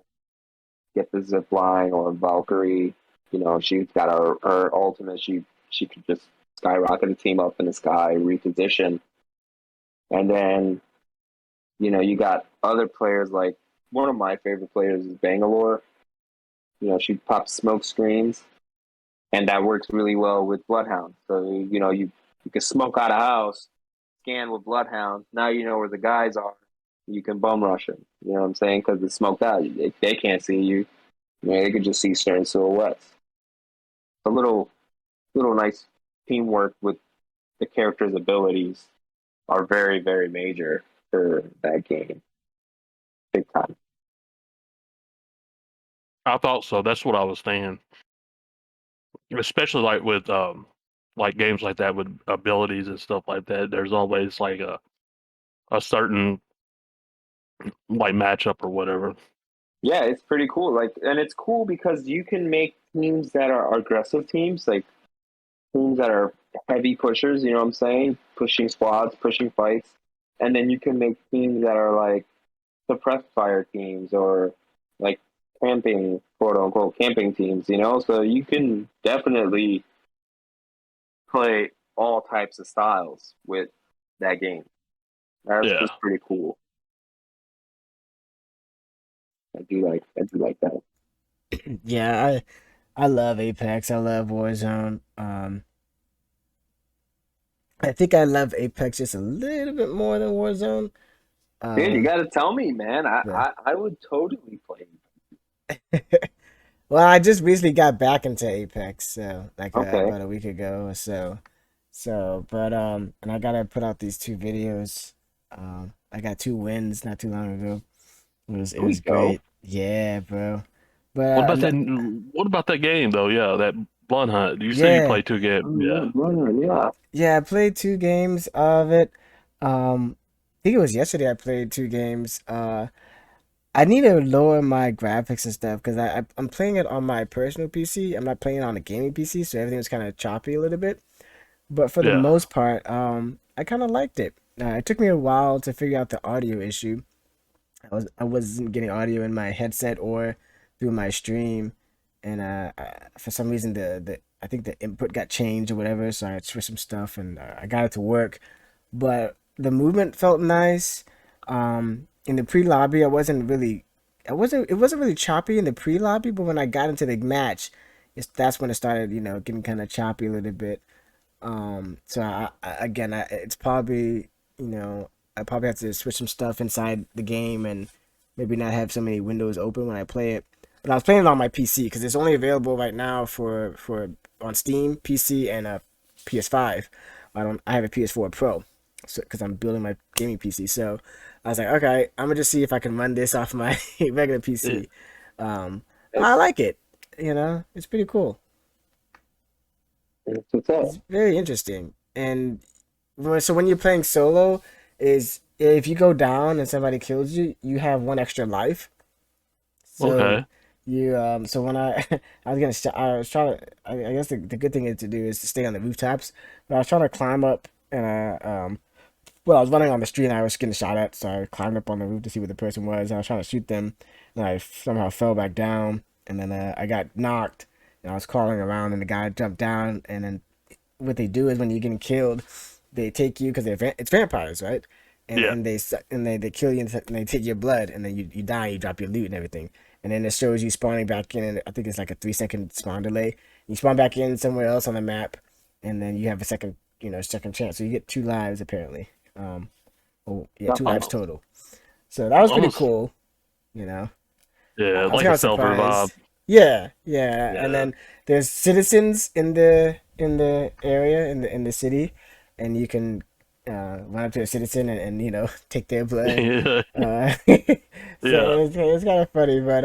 get the zip line, or Valkyrie. She's got her ultimate. She could just skyrocket a team up in the sky, reposition, and then you got other players like one of my favorite players is Bangalore. She pops smoke screens, and that works really well with Bloodhound. So you can smoke out a house, scan with Bloodhound. Now you know where the guys are. You can bum rush them. You know what I'm saying? Because it's smoked out. They can't see you. They could just see certain silhouettes. A little nice teamwork with the character's abilities are very, very major for that game. Big time. I thought so that's what I was thinking especially like with like games like that with abilities and stuff like that there's always like a certain like matchup or whatever Yeah, it's pretty cool. And it's cool because you can make teams that are aggressive teams, like teams that are heavy pushers. You know what I'm saying? Pushing squads, pushing fights, and then you can make teams that are like suppressed fire teams or like camping, quote unquote, camping teams. So you can definitely play all types of styles with that game. That's yeah just pretty cool. I do like that. Yeah, I love Apex. I love Warzone. I think I love Apex just a little bit more than Warzone. Dude, you Um, got to tell me, man. I, but I I would totally play. well, I just recently got back into Apex, so like Okay. about a week ago or so. But and I gotta put out these two videos. I got two wins not too long ago. It Here we was go. great. Yeah, bro. But what about that what about that game though yeah that blood hunt you said you yeah, played two games Oh, yeah yeah, brother. Yeah. yeah. I played two games of it. I think it was yesterday. I played two games. I need to lower my graphics and stuff because I'm playing it on my personal PC. I'm not playing it on a gaming PC, so everything's kind of choppy a little bit. But for the Yeah. most part, I kind of liked it. It took me a while to figure out the audio issue. I wasn't getting audio in my headset or through my stream, and for some reason the I think the input got changed or whatever, so I switched some stuff and I got it to work. But the movement felt nice. In the pre-lobby, it wasn't really choppy in the pre-lobby, but when I got into the match, that's when it started, getting kind of choppy a little bit. So again, it's probably, I probably have to switch some stuff inside the game and maybe not have so many windows open when I play it. But I was playing it on my PC because it's only available right now for on Steam, PC, and PS5. I have a PS4 Pro, so because I'm building my gaming PC. So I was like, okay, I'm gonna just see if I can run this off my regular Yeah. PC. I That's, like it. It's pretty cool. that's what's up. It's very interesting. And so when you're playing solo, is if you go down and somebody kills you, you have one extra life. So Okay. so when I was trying to, I guess the good thing is to do is to stay on the rooftops. But I was trying to climb up and I was running on the street and I was getting shot at, so I climbed up on the roof to see what the person was. I was trying to shoot them, and I somehow fell back down, and then I got knocked, and I was crawling around, and the guy jumped down, and then what they do is when you're getting killed, they take you because it's vampires, right? And Yeah. and they kill you and they take your blood, and then you die, you drop your loot and everything, and then it shows you spawning back in. And I think it's like a 3 second spawn delay. You spawn back in somewhere else on the map, and then you have a second chance. So you get 2 lives apparently. Oh yeah, 2 lives Oh, total. So that was pretty almost. cool. You know, Yeah, I was like kind a of self revive. surprised. Yeah, yeah. And Yeah. then there's citizens in the area in the city, and you can run up to a citizen and take their blood. Yeah. So Yeah. it's kind of funny, but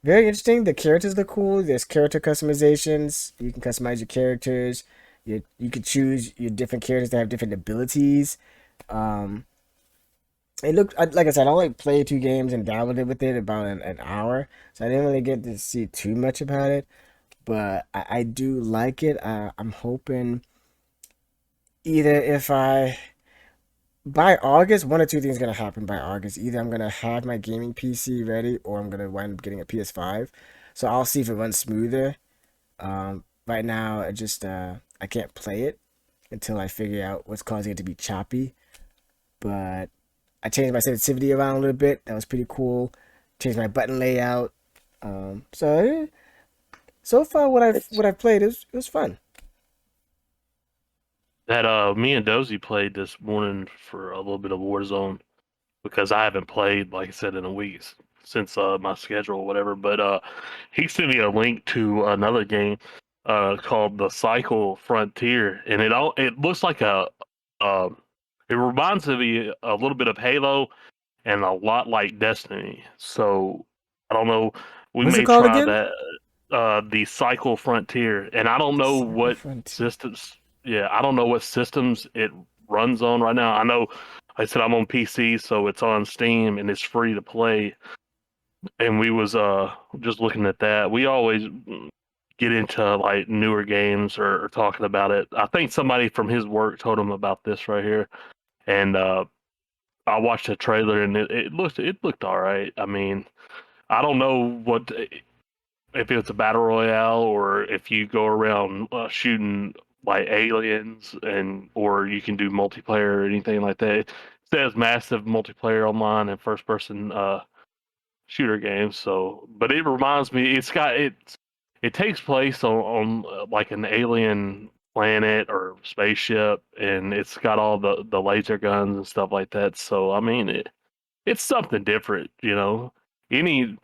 very interesting. The characters look cool. There's character customizations. You can customize your characters. You could choose your different characters that have different abilities. Um, like I said, I only played 2 games and dabbled with it about an hour, so I didn't really get to see too much about it. But I do like it. I'm hoping either if I by August, one or two things gonna happen by August. Either I'm gonna have my gaming PC ready, or I'm gonna wind up getting a PS5. So I'll see if it runs smoother. Right now, I can't play it until I figure out what's causing it to be choppy. But I changed my sensitivity around a little bit. That was pretty cool. Changed my button layout. So far It's what I've played it was fun. That me and Dozy played this morning for a little bit of Warzone because I haven't played, like I said, in a week since my schedule or whatever. But he sent me a link to another game called the Cycle Frontier, and it looks like uh, it reminds me a little bit of Halo and a lot like Destiny. So I don't know. We What's it may called try again? that. The Cycle Frontier, and I don't know Cyber what Frontier. systems. Yeah, I don't know what systems it runs on right now. I know, like I said, I'm on PC, so it's on Steam and it's free to play. And we was just looking at that. We always get into like newer games or talking about it. I think somebody from his work told him about this right here, and I watched the trailer and it looked all right. I mean, I don't know what if it's a battle royale or if you go around shooting like aliens and or you can do multiplayer or anything like that. It says massive multiplayer online and first person shooter games. So, but it reminds me, it takes place on like an alien planet or spaceship, and it's got all the laser guns and stuff like that. So, I mean, it's something different, you know. Any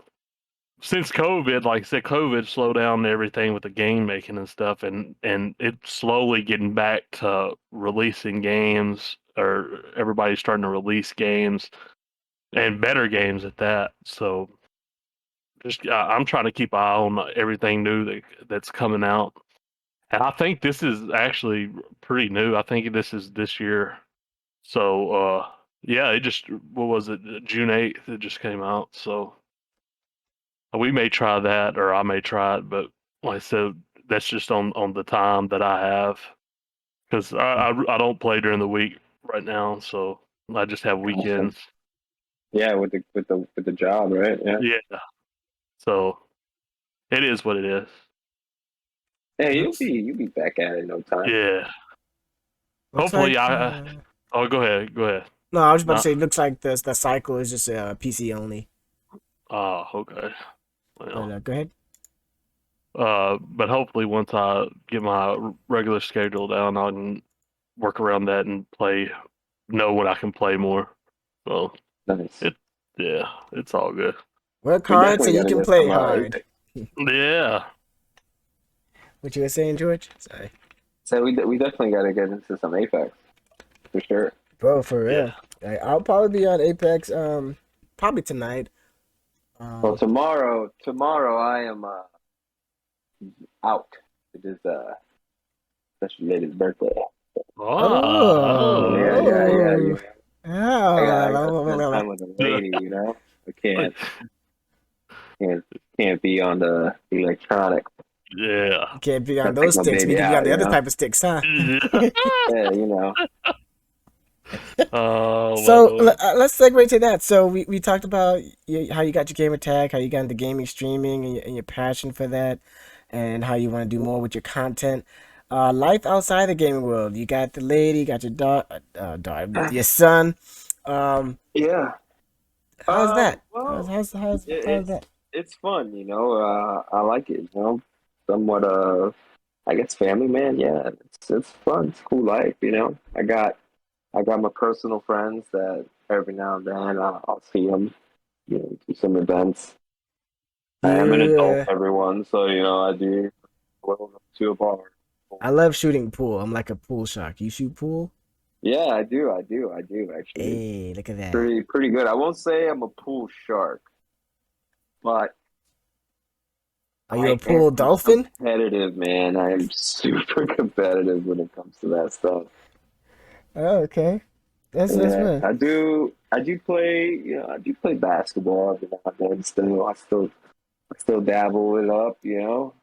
since COVID, like I said, COVID slowed down everything with the game making and stuff, and it's slowly getting back to releasing games, or everybody's starting to release games and better games at that. So just I'm trying to keep an eye on everything new that's coming out, and I think this is actually pretty new. I think this is this year. So yeah, it just what was it, June 8th? It just came out. So we may try that, or I may try it, but like I said, that's just on the time that I have. because I don't play during the week right now, so I just have weekends. Yeah, with the job, right? Yeah. Yeah. So it is what it is. Hey, you'll be back at it in no time. Yeah. Looks Hopefully, like, Oh, go ahead. Go ahead. no, I was about to No. say, it looks like the cycle is just PC only. Oh, okay. Well, But go ahead. but hopefully, once I get my regular schedule down, I can work around that and know when I can play more. So Nice. it's all good. Work We hard so definitely you gotta can get play some hard. Yeah. What you were saying, George? Sorry. So we definitely gotta get into some Apex for sure. Bro, for Yeah. real. I'll probably be on Apex probably tonight. Well, tomorrow I am out. It is special lady's birthday. Oh. Yeah. I gotta spend Oh. time with a lady, you know. I can't be on the electronic. Yeah. You can't be on Gotta take those my sticks. You need baby to be on out, the you other know. type of sticks, huh? Yeah, you know. Oh, my So Lord. let's segue to that. So we talked about how you got your gamer tag, how you got into gaming, streaming, and your passion for that, and how you want to do more with your content. Life outside the gaming world. You got the lady, you got your daughter, your son. Um, Yeah. how's that? Well, How's that? it's fun, you know. I like it, you know. Somewhat I guess family man. Yeah, it's fun. It's a cool life, you know. I got my personal friends that every now and then I'll see them, you know, do some events. Do I am an adult, you? everyone, so you know I do go to a bar. I love shooting pool. I'm like a pool shark. You shoot pool? Yeah, I do actually. Hey, look at that. Pretty good. I won't say I'm a pool shark, but Are you a I am pool dolphin? competitive, man. I am super competitive when it comes to that stuff. Oh, okay. That's Yeah, fun. I do play. You know, I do play basketball every now and then. I still dabble it up. You know,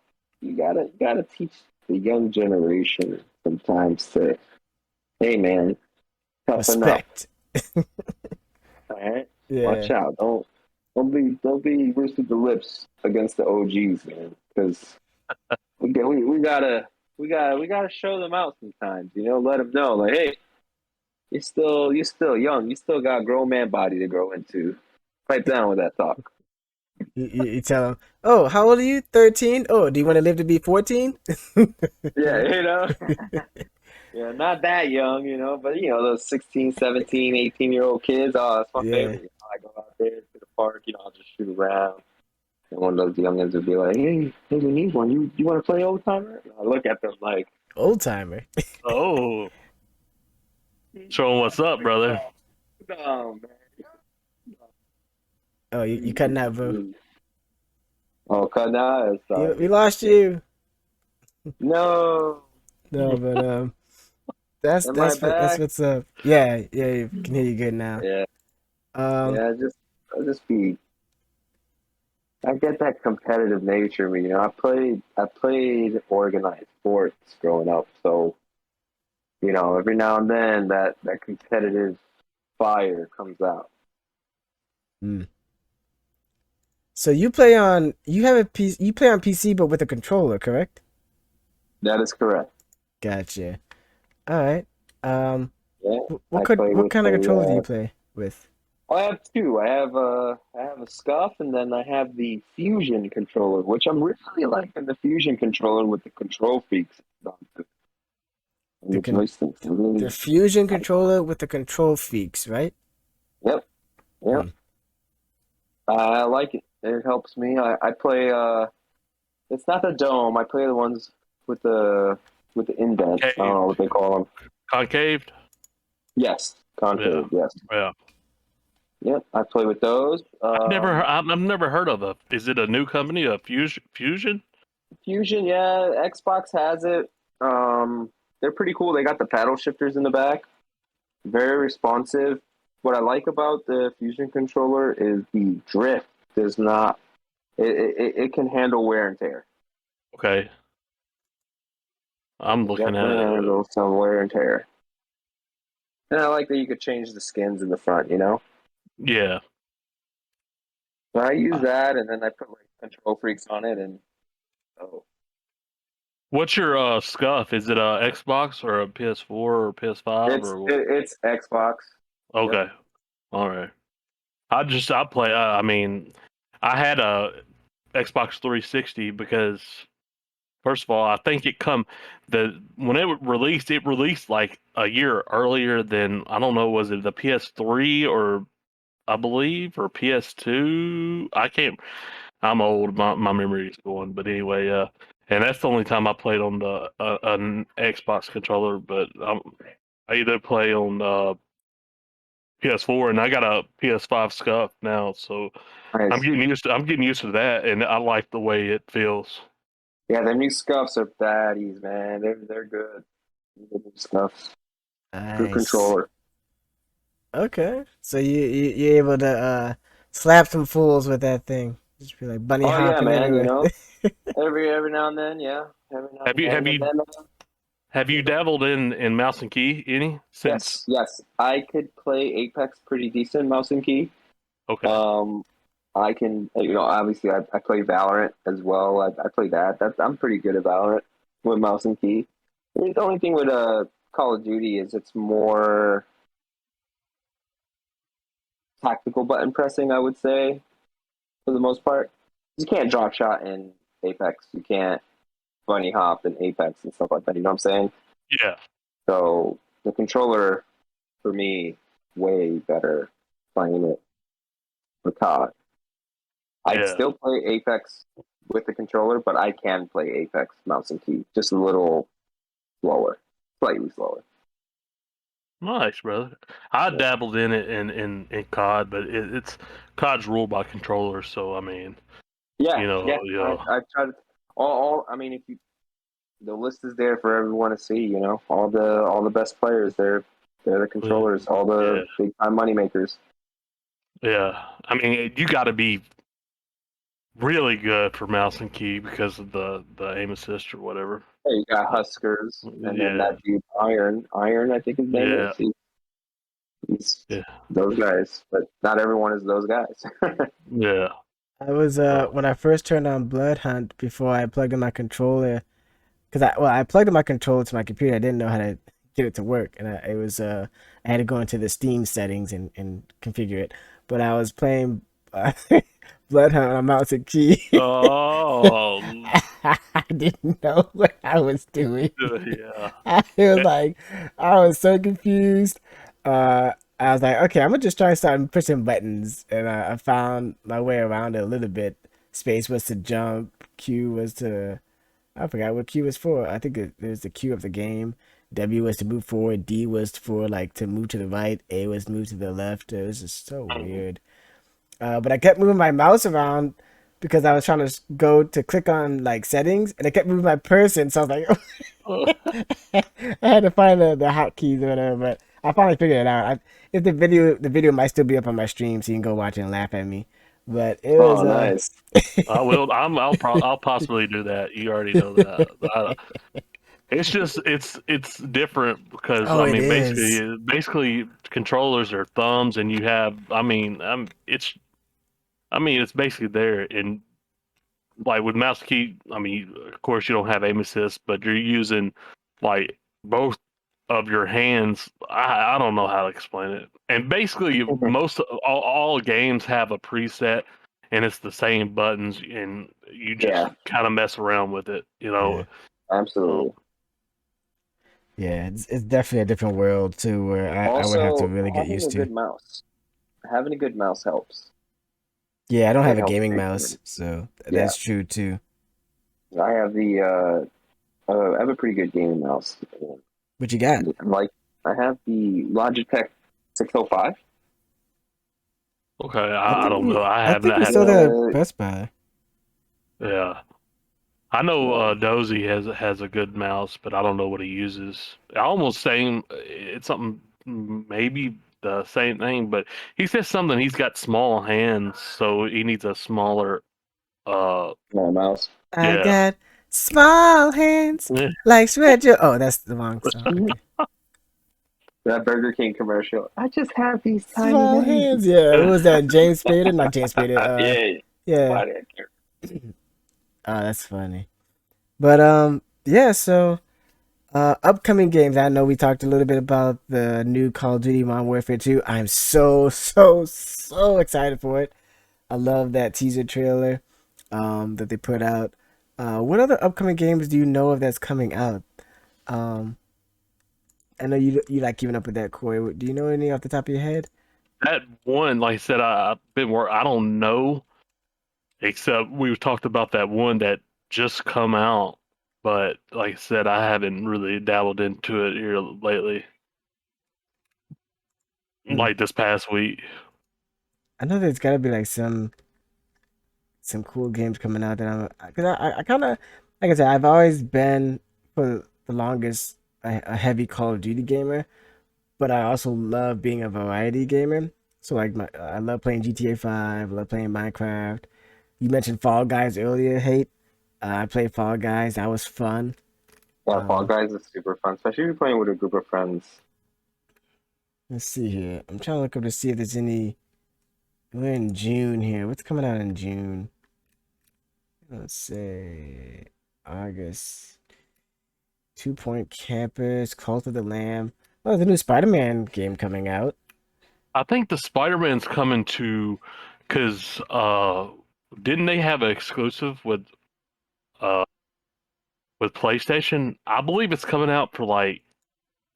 you gotta teach the young generation sometimes to, hey, man, toughen up. Respect. All right, Yeah. watch out. Don't be with the lips against the OGs, man. Because we gotta show them out sometimes. You know, let them know, like, hey, you're still young. You still got a grown man body to grow into. Pipe down with that talk. You tell them, oh, how old are you? 13? Oh, do you want to live to be 14? Yeah, you know. Yeah, not that young, you know, but you know, those 16, 17, 18-year-old kids, oh, that's my Yeah. favorite. You know, I go out there to the park, you know, I'll just shoot around. And one of those youngins would be like, hey, we need one. You want to play old timer? I look at them like, Old timer. Oh. Show 'em what's up, brother. no, Oh, you cutting out, bro. man. Oh, cut now. We Sorry. lost you. No. No, but Am I that's back? what's up. Yeah, you can hear you good now. Yeah. Um, Yeah, I just be I get that competitive nature in me. You know, I played organized sports growing up, so you know, every now and then that competitive fire comes out. hmm. So you have a PC, you play on PC but with a controller, correct? That is correct. Gotcha. All right. Um, Yeah, I play what with kind of controller do you a. play with? I have two. I have a Scuff, and then I have the Fusion controller, which I'm really liking the Fusion controller with the control freaks and The the con joysticks. I really, the Fusion I, controller with the control feeks, right? yep, yep. Hmm. I like it. It helps me. I play. It's not the dome. I play the ones with the indents. I don't know Caved. what they call them. Concaved? Yes, Yeah. concave. Yes. Yeah. Yep. I play with those. I've never heard of is it a new company, a Fusion? Fusion. Yeah. Xbox has it. They're pretty cool. They got the paddle shifters in the back. Very responsive. What I like about the Fusion controller is the drift does not. It can handle wear and tear. Okay. I'm looking at Definitely it. handle some wear and tear. And I like that you could change the skins in the front, you know? Yeah. So I use that, and then I put like control freaks on it, and oh, What's your scuff? Is it a Xbox or a PS4 or PS5 or what? it's Xbox. Yep. Okay. All right. I play. I mean, I had a Xbox 360 because first of all, I think when it released like a year earlier than I don't know, was it the PS3 or I believe or PS2? I can't. I'm old. My memory is going. But anyway, and that's the only time I played on the an Xbox controller. But I either play on PS4 and I got a PS5 scuff now, so Nice. I'm getting used to that, and I like the way it feels. Yeah, the new scuffs are baddies, man. They're good. The new scuffs. Good Nice. controller. Okay. So you're able to slap some fools with that thing. Just be like bunny Oh yeah, hopping man. You everywhere. know, every now and then, yeah. Every now Have and you then, have and you then have you dabbled in mouse and key any since? yes. I could play Apex pretty decent mouse and key. Okay, Um, I can, obviously I play Valorant as well. I play that. I'm pretty good at Valorant with mouse and key. I mean, the only thing with Call of Duty is it's more tactical button pressing, I would say, for the most part. You can't drop shot in Apex. You can't bunny hop in Apex and stuff like that. You know what I'm saying? yeah, So the controller, for me, way better playing it with COD. I'd yeah, still play Apex with the controller, but I can play Apex mouse and key just a little slower, slightly slower. nice, brother. I Yeah, dabbled in it in COD, but it's COD's ruled by controllers, so I mean, yeah, yeah. yeah, I've tried all. I mean, if you the list is there for everyone to see. You know, all the best players. They're the yeah, controllers. All yeah. the big time money makers. Yeah. I mean, you got to be really good for mouse and key because of the aim assist or whatever. Hey, you got Huskers, and then Yeah, that dude Iron, I think his name yeah, is. He's yeah, those guys, but not everyone is those guys. yeah. I was when I first turned on Blood Hunt before I plugged in my controller because I plugged in my controller to my computer. I didn't know how to get it to work, and I had to go into the Steam settings and configure it. But I was playing uh, Blood Hunt on mouse and key. Oh, I didn't know what I was doing. yeah. I was like, I was so confused. I was like, okay, I'm gonna just try starting pushing buttons, and I found my way around it a little bit. Space was to jump. Q was to I forgot what Q was for. I think it was the Q of the game. W was to move forward. D was for like to move to the right. A was to move to the left. It was just so weird. But I kept moving my mouse around because I was trying to go to click on like settings, and I kept moving my person. So I was like, I had to find the hotkeys or whatever. But I finally figured it out. If the video might still be up on my stream, so you can go watch it and laugh at me. But it was Oh, nice. I will. I'll possibly do that. You already know that. It's just it's different because oh, I it mean is. basically controllers are thumbs and you have I mean it's basically there and like with mouse key I mean of course you don't have aim assist but you're using like both of your hands. I don't know how to explain it. And basically all games have a preset and it's the same buttons and you just Yeah, kind of mess around with it, you know. Yeah. Um, absolutely. Yeah, it's definitely a different world too, where I would have to Also, really get having a used to. good mouse. Having a good mouse helps. Yeah, I don't have It a helps gaming big mouse, time. so Yeah, that's true too. I have I have a pretty good gaming mouse. What you got? Like, I have the Logitech 605. okay, I I think don't know. I think we I saw haven't. that at Uh, Best Buy. Yeah, I know yeah, Dozy has a good mouse, but I don't know what he uses. Almost same. It's something maybe the same thing, but he says something. He's got small hands, so he needs a smaller. Uh, I yeah, got Small hands Yeah. like sweat. Oh, that's the wrong song. Okay. That Burger King commercial. I just have these tiny Small hands. hands. Yeah, what was that? James Spader? Not James Spader. Yeah. Yeah. Why did I care? Oh, that's funny. But yeah. So upcoming games. I know we talked a little bit about the new Call of Duty Modern Warfare 2. I'm so excited for it. I love that teaser trailer that they put out. What other upcoming games do you know of that's coming out? Um, I know you like keeping up with that, Corey. Do you know any off the top of your head? That one, like I said, I've been more. I don't know, except we've talked about that one that just come out. But like I said, I haven't really dabbled into it here lately, Mm. like this past week. I know there's got to be like some cool games coming out that because I kind of like I said I've always been for the longest a heavy Call of Duty gamer, but I also love being a variety gamer. So like I love playing GTA 5, I love playing Minecraft. You mentioned Fall Guys earlier, Hate. I played Fall Guys. That was fun. Yeah, Fall Um, Guys is super fun, especially if you're playing with a group of friends. let's see here. I'm trying to look up to see if there's any. We're in June here. What's coming out in June? Let's say August. 2 Point Campus, Cult of the Lamb. Oh, the new Spider-Man game coming out. I think the Spider-Man's coming to, because didn't they have an exclusive uh with PlayStation? I believe it's coming out for like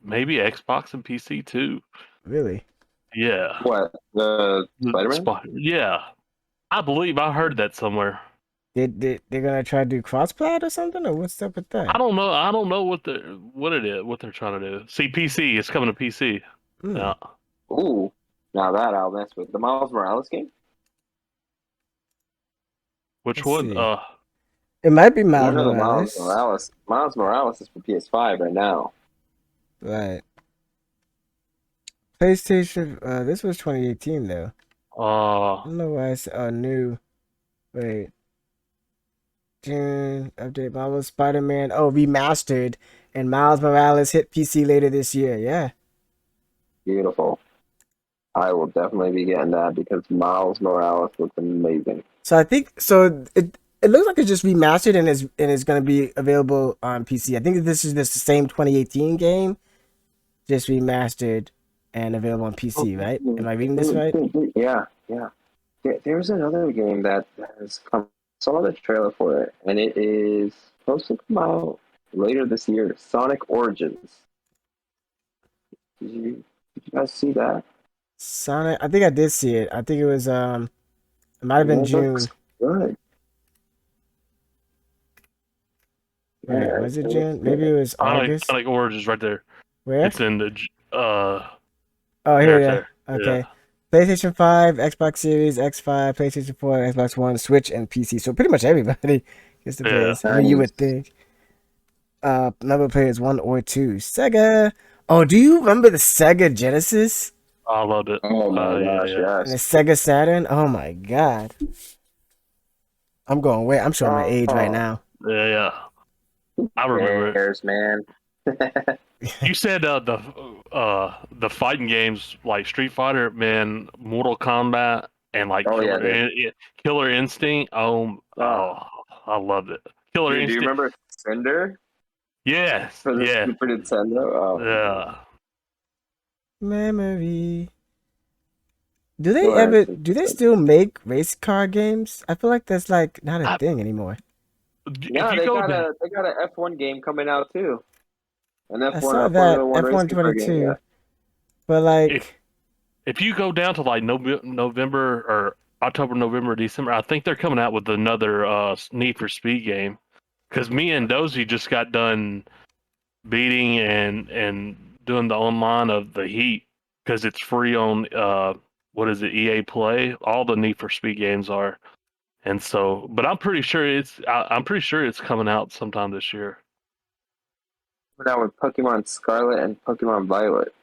maybe Xbox and PC too. Really? Yeah, What? The Spider-Man? Yeah, I believe I heard that somewhere. They're gonna try to do cross-plat or something, or what's up with I that? don't know. I don't know what they're trying to do. See, PC. It's coming to PC. Hmm. Yeah. Ooh, now that I'll mess with. The Miles Morales game? Which Let's one? see. It might be Miles One of the Miles Morales. Morales. Miles Morales is for PS5 right now. Right. PlayStation. This was 2018 though. I Uh, don't know why it's new. Wait. June update. Marvel Spider-Man. Oh, remastered, and Miles Morales hit PC later this year. Yeah. Beautiful. I will definitely be getting that because Miles Morales looks amazing. So I think so. It looks like it's just remastered and is going to be available on PC. I think this is the same 2018 game, just remastered and available on PC. Right? Am I reading this right? Yeah, yeah. There's another game that has come. Saw the trailer for it, and it is supposed to come out later this year. Sonic Origins. Did you guys see that? Sonic. I think I did see it. I think it was It might have been It looks June. good. Wait, Yeah, was it it looks June? Maybe good. it was August. Sonic Origins right there. Where? It's in the Oh, there. here, It's yeah. there. Yeah. Okay. PlayStation 5, Xbox Series, X5, PlayStation 4, Xbox One, Switch, and PC. So pretty much everybody gets to play Yeah. this. I mean, you would Nice. think. Number of players one or two. Sega. Oh, do you remember the Sega Genesis I loved it. Oh my Yeah, gosh, yeah. and the yes. Sega Saturn? Oh my God. I'm going way. I'm showing my age right Oh, now. Yeah, yeah. I remember it. cares, man. You said the fighting games like Street Fighter, man, Mortal Kombat, and like Oh yeah, dude. Killer Instinct. Uh, I loved it. Killer dude, do you Instinct. remember Cinder Yes, for the yeah, Super Nintendo? Oh my god. yeah. Memory. Still actually Do they still make race car games? I feel like that's like not a I, thing anymore. if No, you go down, they got a F1 game coming out too. An I F1 saw that Formula One race car game. Yeah. F122, but if like if you go down to like November or October, November, December, I think they're coming out with another Need for Speed game. Because me and Dozy just got done beating and doing the online of the Heat because it's free on what is it, EA Play. All the Need for Speed games are, and so, but I'm pretty sure it's coming out sometime this year. Coming out with Pokemon Scarlet and Pokemon Violet.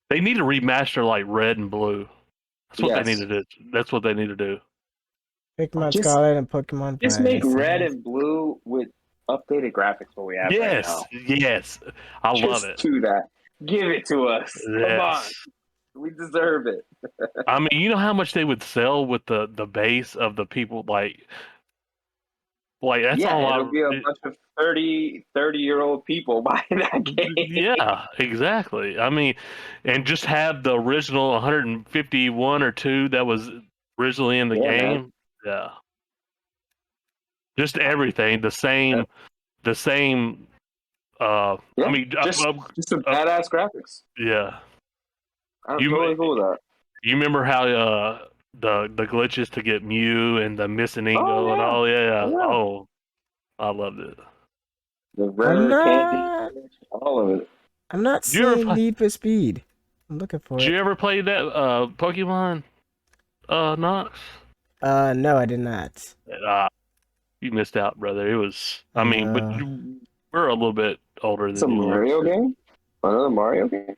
They need to remaster like Red and Blue. That's what they need Yes. to do. That's what they need to do. Pokemon Just Scarlet and Pokemon just make Violet. red and blue with updated graphics what we have right Yes, now. yes, I love Just it. do that. Give it to us. Come on. Yes, We deserve it. I mean, you know how much they would sell with the base of the people that's Yeah, all it'll be a bunch of 30-year-old people buying that game. Yeah, exactly. I mean, and just have the original 151 or two that was originally in the Yeah, man. game. Yeah, just everything the same. I Yeah, mean, just some uh, badass graphics. yeah. I'm You totally cool with that. you remember how the glitches to get Mew and the missing Oh Ingo and yeah, all? oh Yeah. yeah. Oh, I loved it. The I'm rare candy, not. all of it. I'm not Did you ever seeing play? Need for Speed. I'm looking for Did it. you ever play that Pokemon Nox? No, I did not. Uh, you missed out, brother. It was. I I mean, but know. we're a little bit older It's than a you are. Mario game. Another Mario game.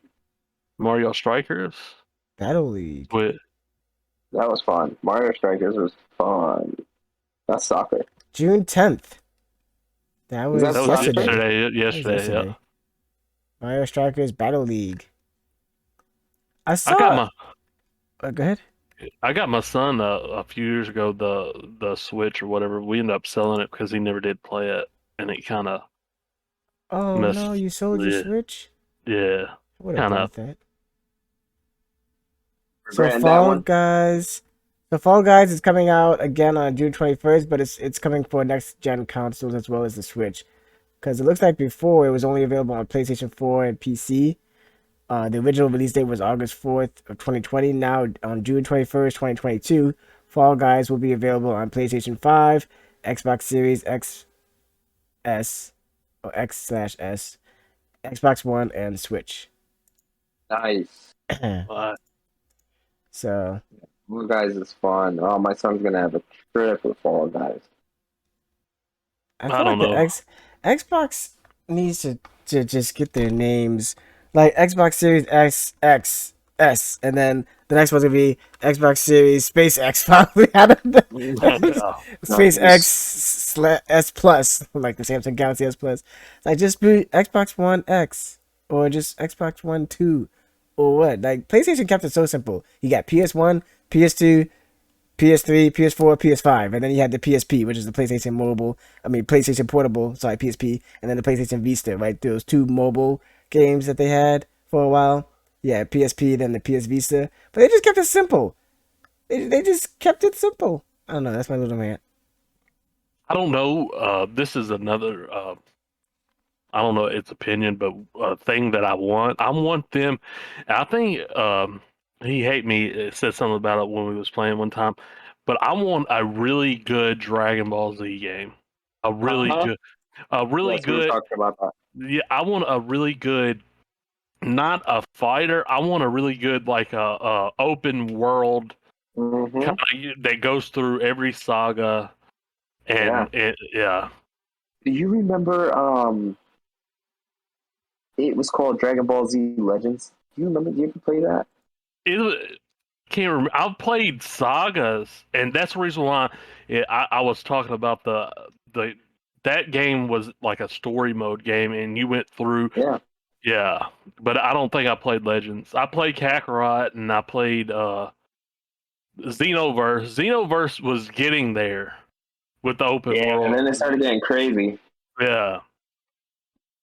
Mario Strikers. Battle League. With That was fun. Mario Strikers was fun. That's soccer. June 10th. That Is that that was was soccer? yesterday. yesterday. That was Yesterday, yeah. yesterday. Mario Strikers Battle League. I I got saw. my Go ahead. I got my son a few years ago the Switch or whatever. We ended up selling it because he never did play it, and it kind of Oh no, messed. you sold your Yeah, Switch? yeah, I would have kind of. bought that. So Regretting that Fall one. Guys. So Fall Guys is coming out again on June 21st, but it's coming for next gen consoles as well as the Switch. Because it looks like before it was only available on PlayStation 4 and PC. The original release date was August 4th of 2020. Now on June 21st, 2022, Fall Guys will be available on PlayStation 5, Xbox Series XS or X/S, Xbox One, and Switch. Nice. So Fall Guys is fun. Oh, my son's gonna have a trip with Fall Guys. I I feel like don't the know. Xbox needs to just get their names like Xbox Series X X S, and then the next one's gonna be Xbox Series Space X. Probably out of the Yeah. Space X Nice. S Plus, like the Samsung Galaxy S Plus. Like just be Xbox One X or just Xbox One Two or what? Like PlayStation kept it so simple. You got PS1, PS2, PS3, PS4, PS5, and then you had the PSP, which is the PlayStation Portable, sorry, PSP, and then the PlayStation Vita, right? Those two mobile games that they had for a while. Yeah, PSP, then the PS Vita. But they just kept it simple. They just kept it simple. I don't know, that's my little rant. I don't know. This is another. I don't know its opinion, but a thing that I want. I want them. I think he hate me. Said something about it when we was playing one time, but I want a really good Dragon Ball Z game. A really Uh-huh. good. A really Yes, we were good. talking about that. Yeah, I want a really good. Not a fighter. I want a really good like a open world Mm-hmm. kind of that goes through every saga Yeah. and it. Yeah. Do you remember? It was called Dragon Ball Z Legends. Do you remember? Do you ever play that? It can't remember. I've played sagas, and that's the reason why I was talking about the that game was like a story mode game, and you went through. Yeah. Yeah, but I don't think I played Legends. I played Kakarot, and I played Xenoverse. Xenoverse was getting there with the open Yeah. And world. then it started getting crazy. Yeah,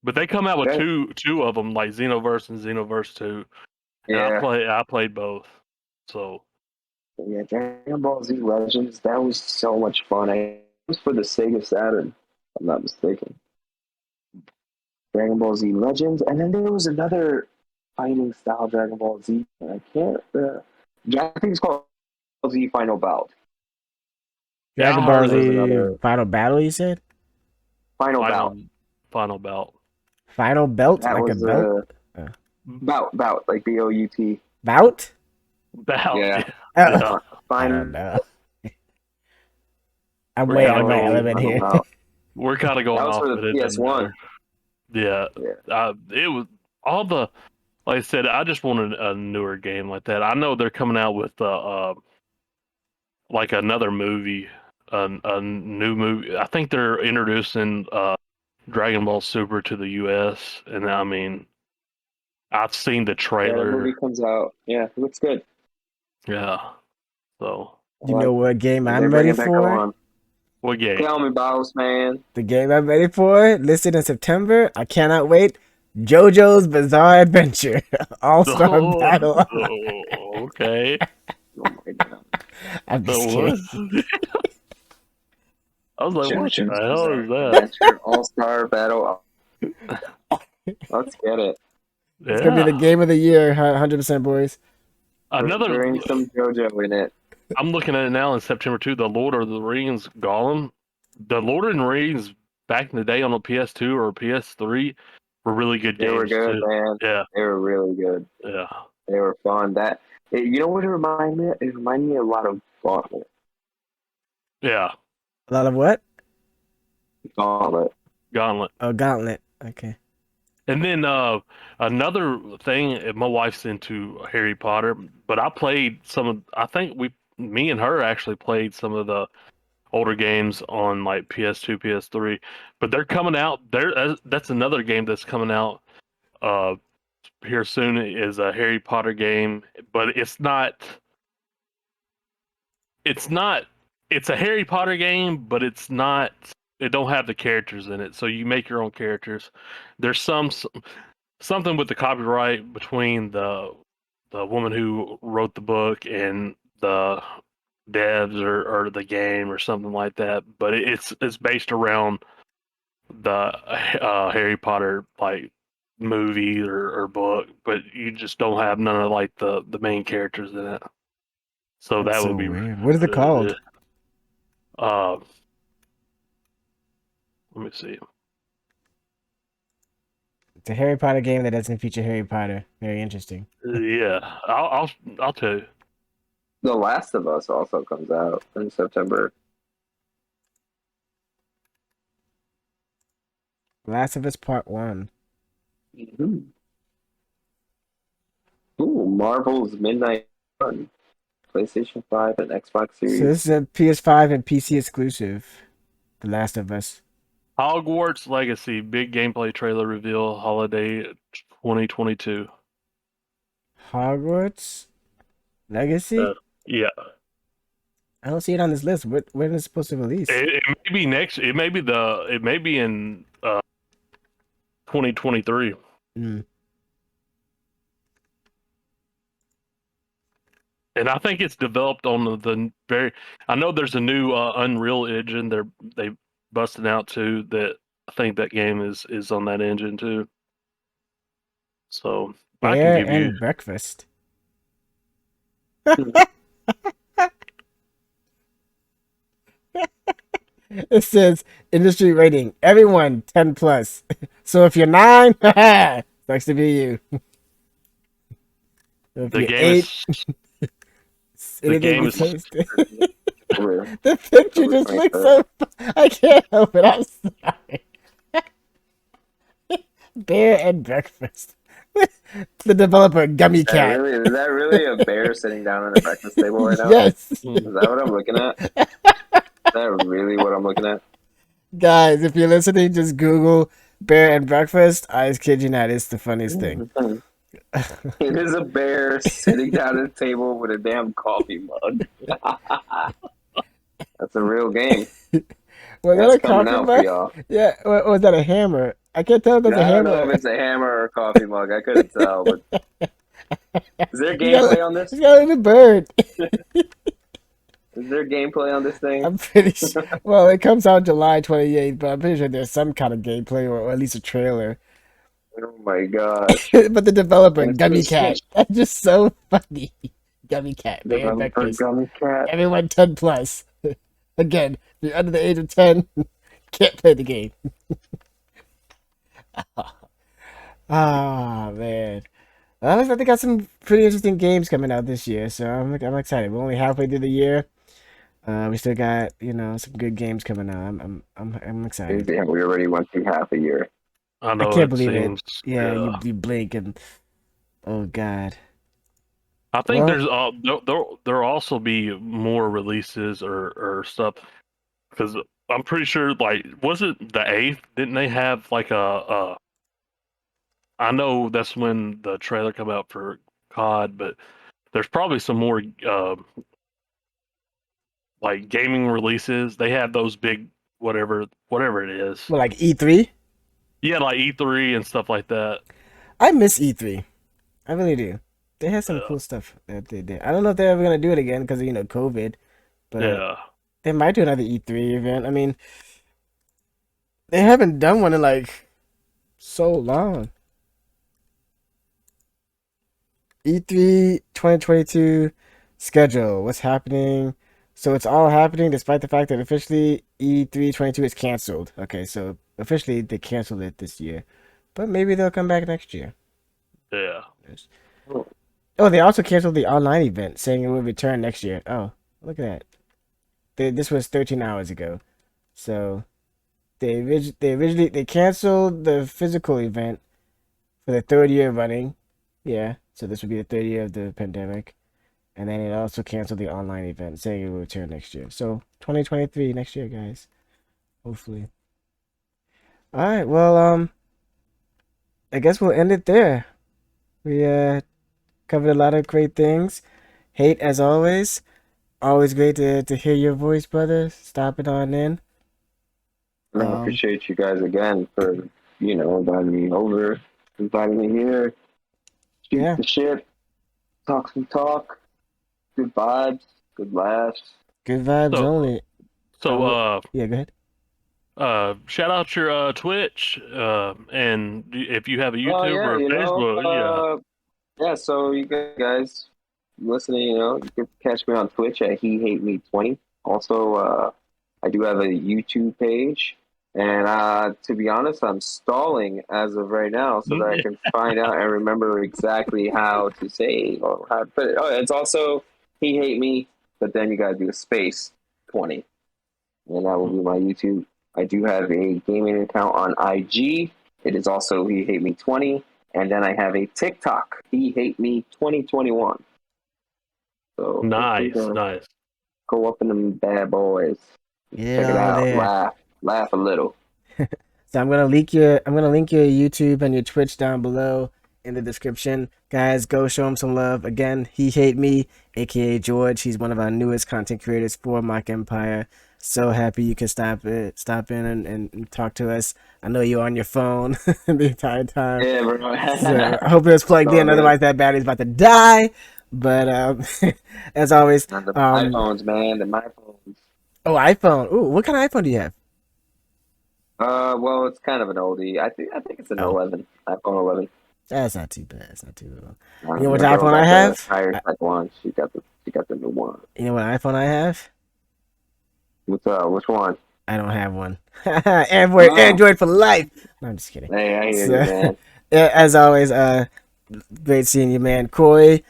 but they come out with Okay. two of them, like Xenoverse and Xenoverse Two, and Yeah. I played both. So. Yeah. Dragon Ball Z Legends. That was so much fun. It was for the Sega Saturn, if I'm not mistaken. Dragon Ball Z Legends, and then there was another fighting style Dragon Ball Z. I can't. I think it's called Z Final Bout. Yeah, Dragon I Ball heard That of was it. Z another Final Battle, you said? Final Bout. Final Final Belt. Final Belt? That Like a was belt? Uh, bout like BOUT. bout? Belt. Yeah. Yeah. Oh, Yeah. I don't Final. know. I'm We're way kind out of of my going. element Final here. Bout. We're kind of That going was off, for but the it doesn't PS1. matter. Yeah. Yeah. It was all the. Like I said, I just wanted a newer game like that. I know they're coming out with like another movie, a new movie. I think they're introducing Dragon Ball Super to the U.S. And I mean, I've seen the Yeah, the trailer. movie comes out. Yeah, it looks good. Yeah. So I You know like what game it. I'm They're ready bringing back for? on. what game? Tell me, boss man. The game I'm ready for, listed in September. I cannot wait. JoJo's Bizarre Adventure, All Star Oh, Battle. okay. Oh my god. I'm just What? kidding. I was like, what the JoJo's hell Bizarre is that? Adventure All-Star Battle. Let's get it. It's gonna be the Yeah. game of the year, 100%, boys. Another. Bring some JoJo in it. I'm looking at it now in September 2. The Lord of the Rings Gollum. The Lord of the Rings back in the day on a PS2 or PS3 were really good They were games good, too. man. Yeah. They were really good. Yeah. They were fun. You know what it reminded me? It reminded me a lot of Gauntlet. Yeah. A lot of what? Gauntlet. Gauntlet. Oh, Gauntlet. Okay. And then another thing, my wife's into Harry Potter, but I played I think me and her actually played some of the older games on like PS2, PS3, but they're coming out. That's another game that's coming out uh, here soon is a Harry Potter game, but it's not. It's not. It's a Harry Potter game, but it's not. It don't have the characters in it, so you make your own characters. There's something with the copyright between the woman who wrote the book and the devs or the game or something like that. But it's based around the Harry Potter like movie or book, but you just don't have none of like the main characters in it. So That's that so would be weird. What is it really called? good. Uh, let me see. It's a Harry Potter game that doesn't feature Harry Potter. Very interesting. Yeah, I'll tell you. The Last of Us also comes out in September. Last of Us Part 1. Mm-hmm. Ooh, Marvel's Midnight Run. PlayStation 5 and Xbox So Series. this is a PS5 and PC exclusive. The Last of Us. Hogwarts Legacy big gameplay trailer reveal holiday 2022. Hogwarts Legacy? Yeah, I don't see it on this list. When is it supposed to release? it may be next. It may be in 2023. Mm. And I think it's developed on the very. I know there's a new Unreal engine. They busting out too. That I think that game is on that engine too. So I can Bear give you. and Breakfast. It says industry rating. Everyone 10 plus. So if you're 9, sucks to be you. If The you're game 8, is the anything game you is taste. Over The picture just 23rd. looks so. I can't help it. I'm sorry. Bear and Breakfast. The developer, Gummy Cat. Is that really a bear sitting down at a breakfast table right now? Yes. Is that what I'm looking at? Is that really what I'm looking at? Guys, if you're listening, just Google Bear and Breakfast. I kid you not, it's the funniest thing. It is a bear sitting down at a table with a damn coffee mug. That's a real game. Was that That's a coming coffee out for mug? y'all. Yeah, or was that a hammer? I can't tell if that's a I don't know if hammer. it's a hammer or a coffee mug. I couldn't tell. But is there He's got, gameplay on this? he's got a little bird. Is there gameplay on this thing? I'm pretty sure. Well, it comes out July 28th, but I'm pretty sure there's some kind of gameplay or at least a trailer. Oh my gosh. But the developer, That's Gummy just Cat. That's just so funny. Gummy Cat, Bear and Developer Breakfast. Gummy Cat. Everyone 10 plus. Again, if you're under the age of 10, can't play the game. Ah, man. Well, I think they got some pretty interesting games coming out this year, so I'm excited. We're only halfway through the year. We still got some good games coming out. I'm excited. Yeah, we already went through half a year. I I know can't it believe it. seems. Yeah, you blink and oh god. I think Well, there'll also be more releases or stuff because I'm pretty sure, like, was it the 8th? Didn't they have like a I know that's when the trailer come out for COD, but there's probably some more like gaming releases. They have those big whatever it is. Well, like E3. Yeah, like E3 and stuff like that. I miss E3. I really do. They had some Yeah, cool stuff that they did. I don't know if they're ever gonna do it again because of COVID, but yeah. they might do another E3 event. I mean, they haven't done one in like so long. E3 2022 schedule. What's happening? So it's all happening despite the fact that officially E3 22 is canceled. Okay, so officially they canceled it this year, but maybe they'll come back next year. Yeah. Yes. Oh, they also canceled the online event, saying it will return next year. Oh, look at that. This was 13 hours ago. So they originally they canceled the physical event for the third year running. Yeah, so this would be the third year of the pandemic. And then it also canceled the online event, saying it will return next year. So 2023 next year, guys. Hopefully. All right. Well, I guess we'll end it there. We covered a lot of great things. Hate as always. Always great to hear your voice, brother. Stopping on in. And I appreciate you guys again for, inviting me over, inviting me here, shoot Yeah. the shit, talk some talk, good vibes, good laughs. Good vibes So only. Yeah, go ahead. shout out your Twitch, and if you have a Oh YouTube yeah, or a Facebook, yeah. yeah. So you guys listening, you can catch me on Twitch at He Hate Me 20. Also, I do have a YouTube page, and to be honest, I'm stalling as of right now so that I can find out and remember exactly how to say or how to put it. Oh, it's also He Hate Me, but then you gotta do a space 20, and that will be my YouTube. I do have a gaming account on IG. It is also He Hate Me 20. And then I have a TikTok, He Hate Me 2021. So feel free Nice, to nice. go up in them bad boys. Get Check it on out. there. Laugh a little. So I'm gonna link your YouTube and your Twitch down below in the description. Guys, go show him some love. Again, He Hate Me, aka George. He's one of our newest content creators for MOCH Empire. So happy you can stop in and talk to us. I know you're on your phone the entire time. Yeah, bro. So I hope it was plugged All in, good. otherwise that battery's about to die. But as always, On the iPhones, man. The iPhones. oh, iPhone. Ooh, what kind of iPhone do you have? Well, it's kind of an oldie. I think it's an Oh, 11, iPhone 11. that's not too bad. That's not too bad. You know what My girl iPhone I got the have? higher type one. She got the new one. You know what iPhone I have? What's up? Which one? I don't have one. Android for life. No, I'm just kidding. Hey, I hear you, So, man. yeah, as always, great seeing you, man. Cory,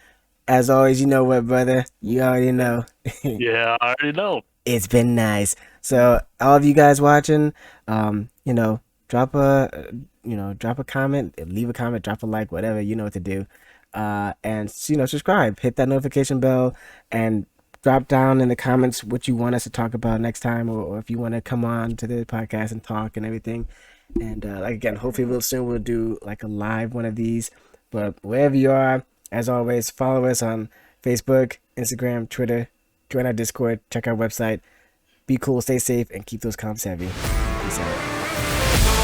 as always, you know what, brother? You already know. Yeah, I already know. It's been nice. So all of you guys watching, drop drop a comment, leave a comment, drop a like, whatever, you know what to do. And subscribe, hit that notification bell, and drop down in the comments what you want us to talk about next time, or if you want to come on to the podcast and talk and everything. And like again, hopefully real soon we'll do like a live one of these. But wherever you are, as always, follow us on Facebook, Instagram, Twitter, join our Discord, check our website. Be cool, stay safe, and keep those comms heavy. Peace out.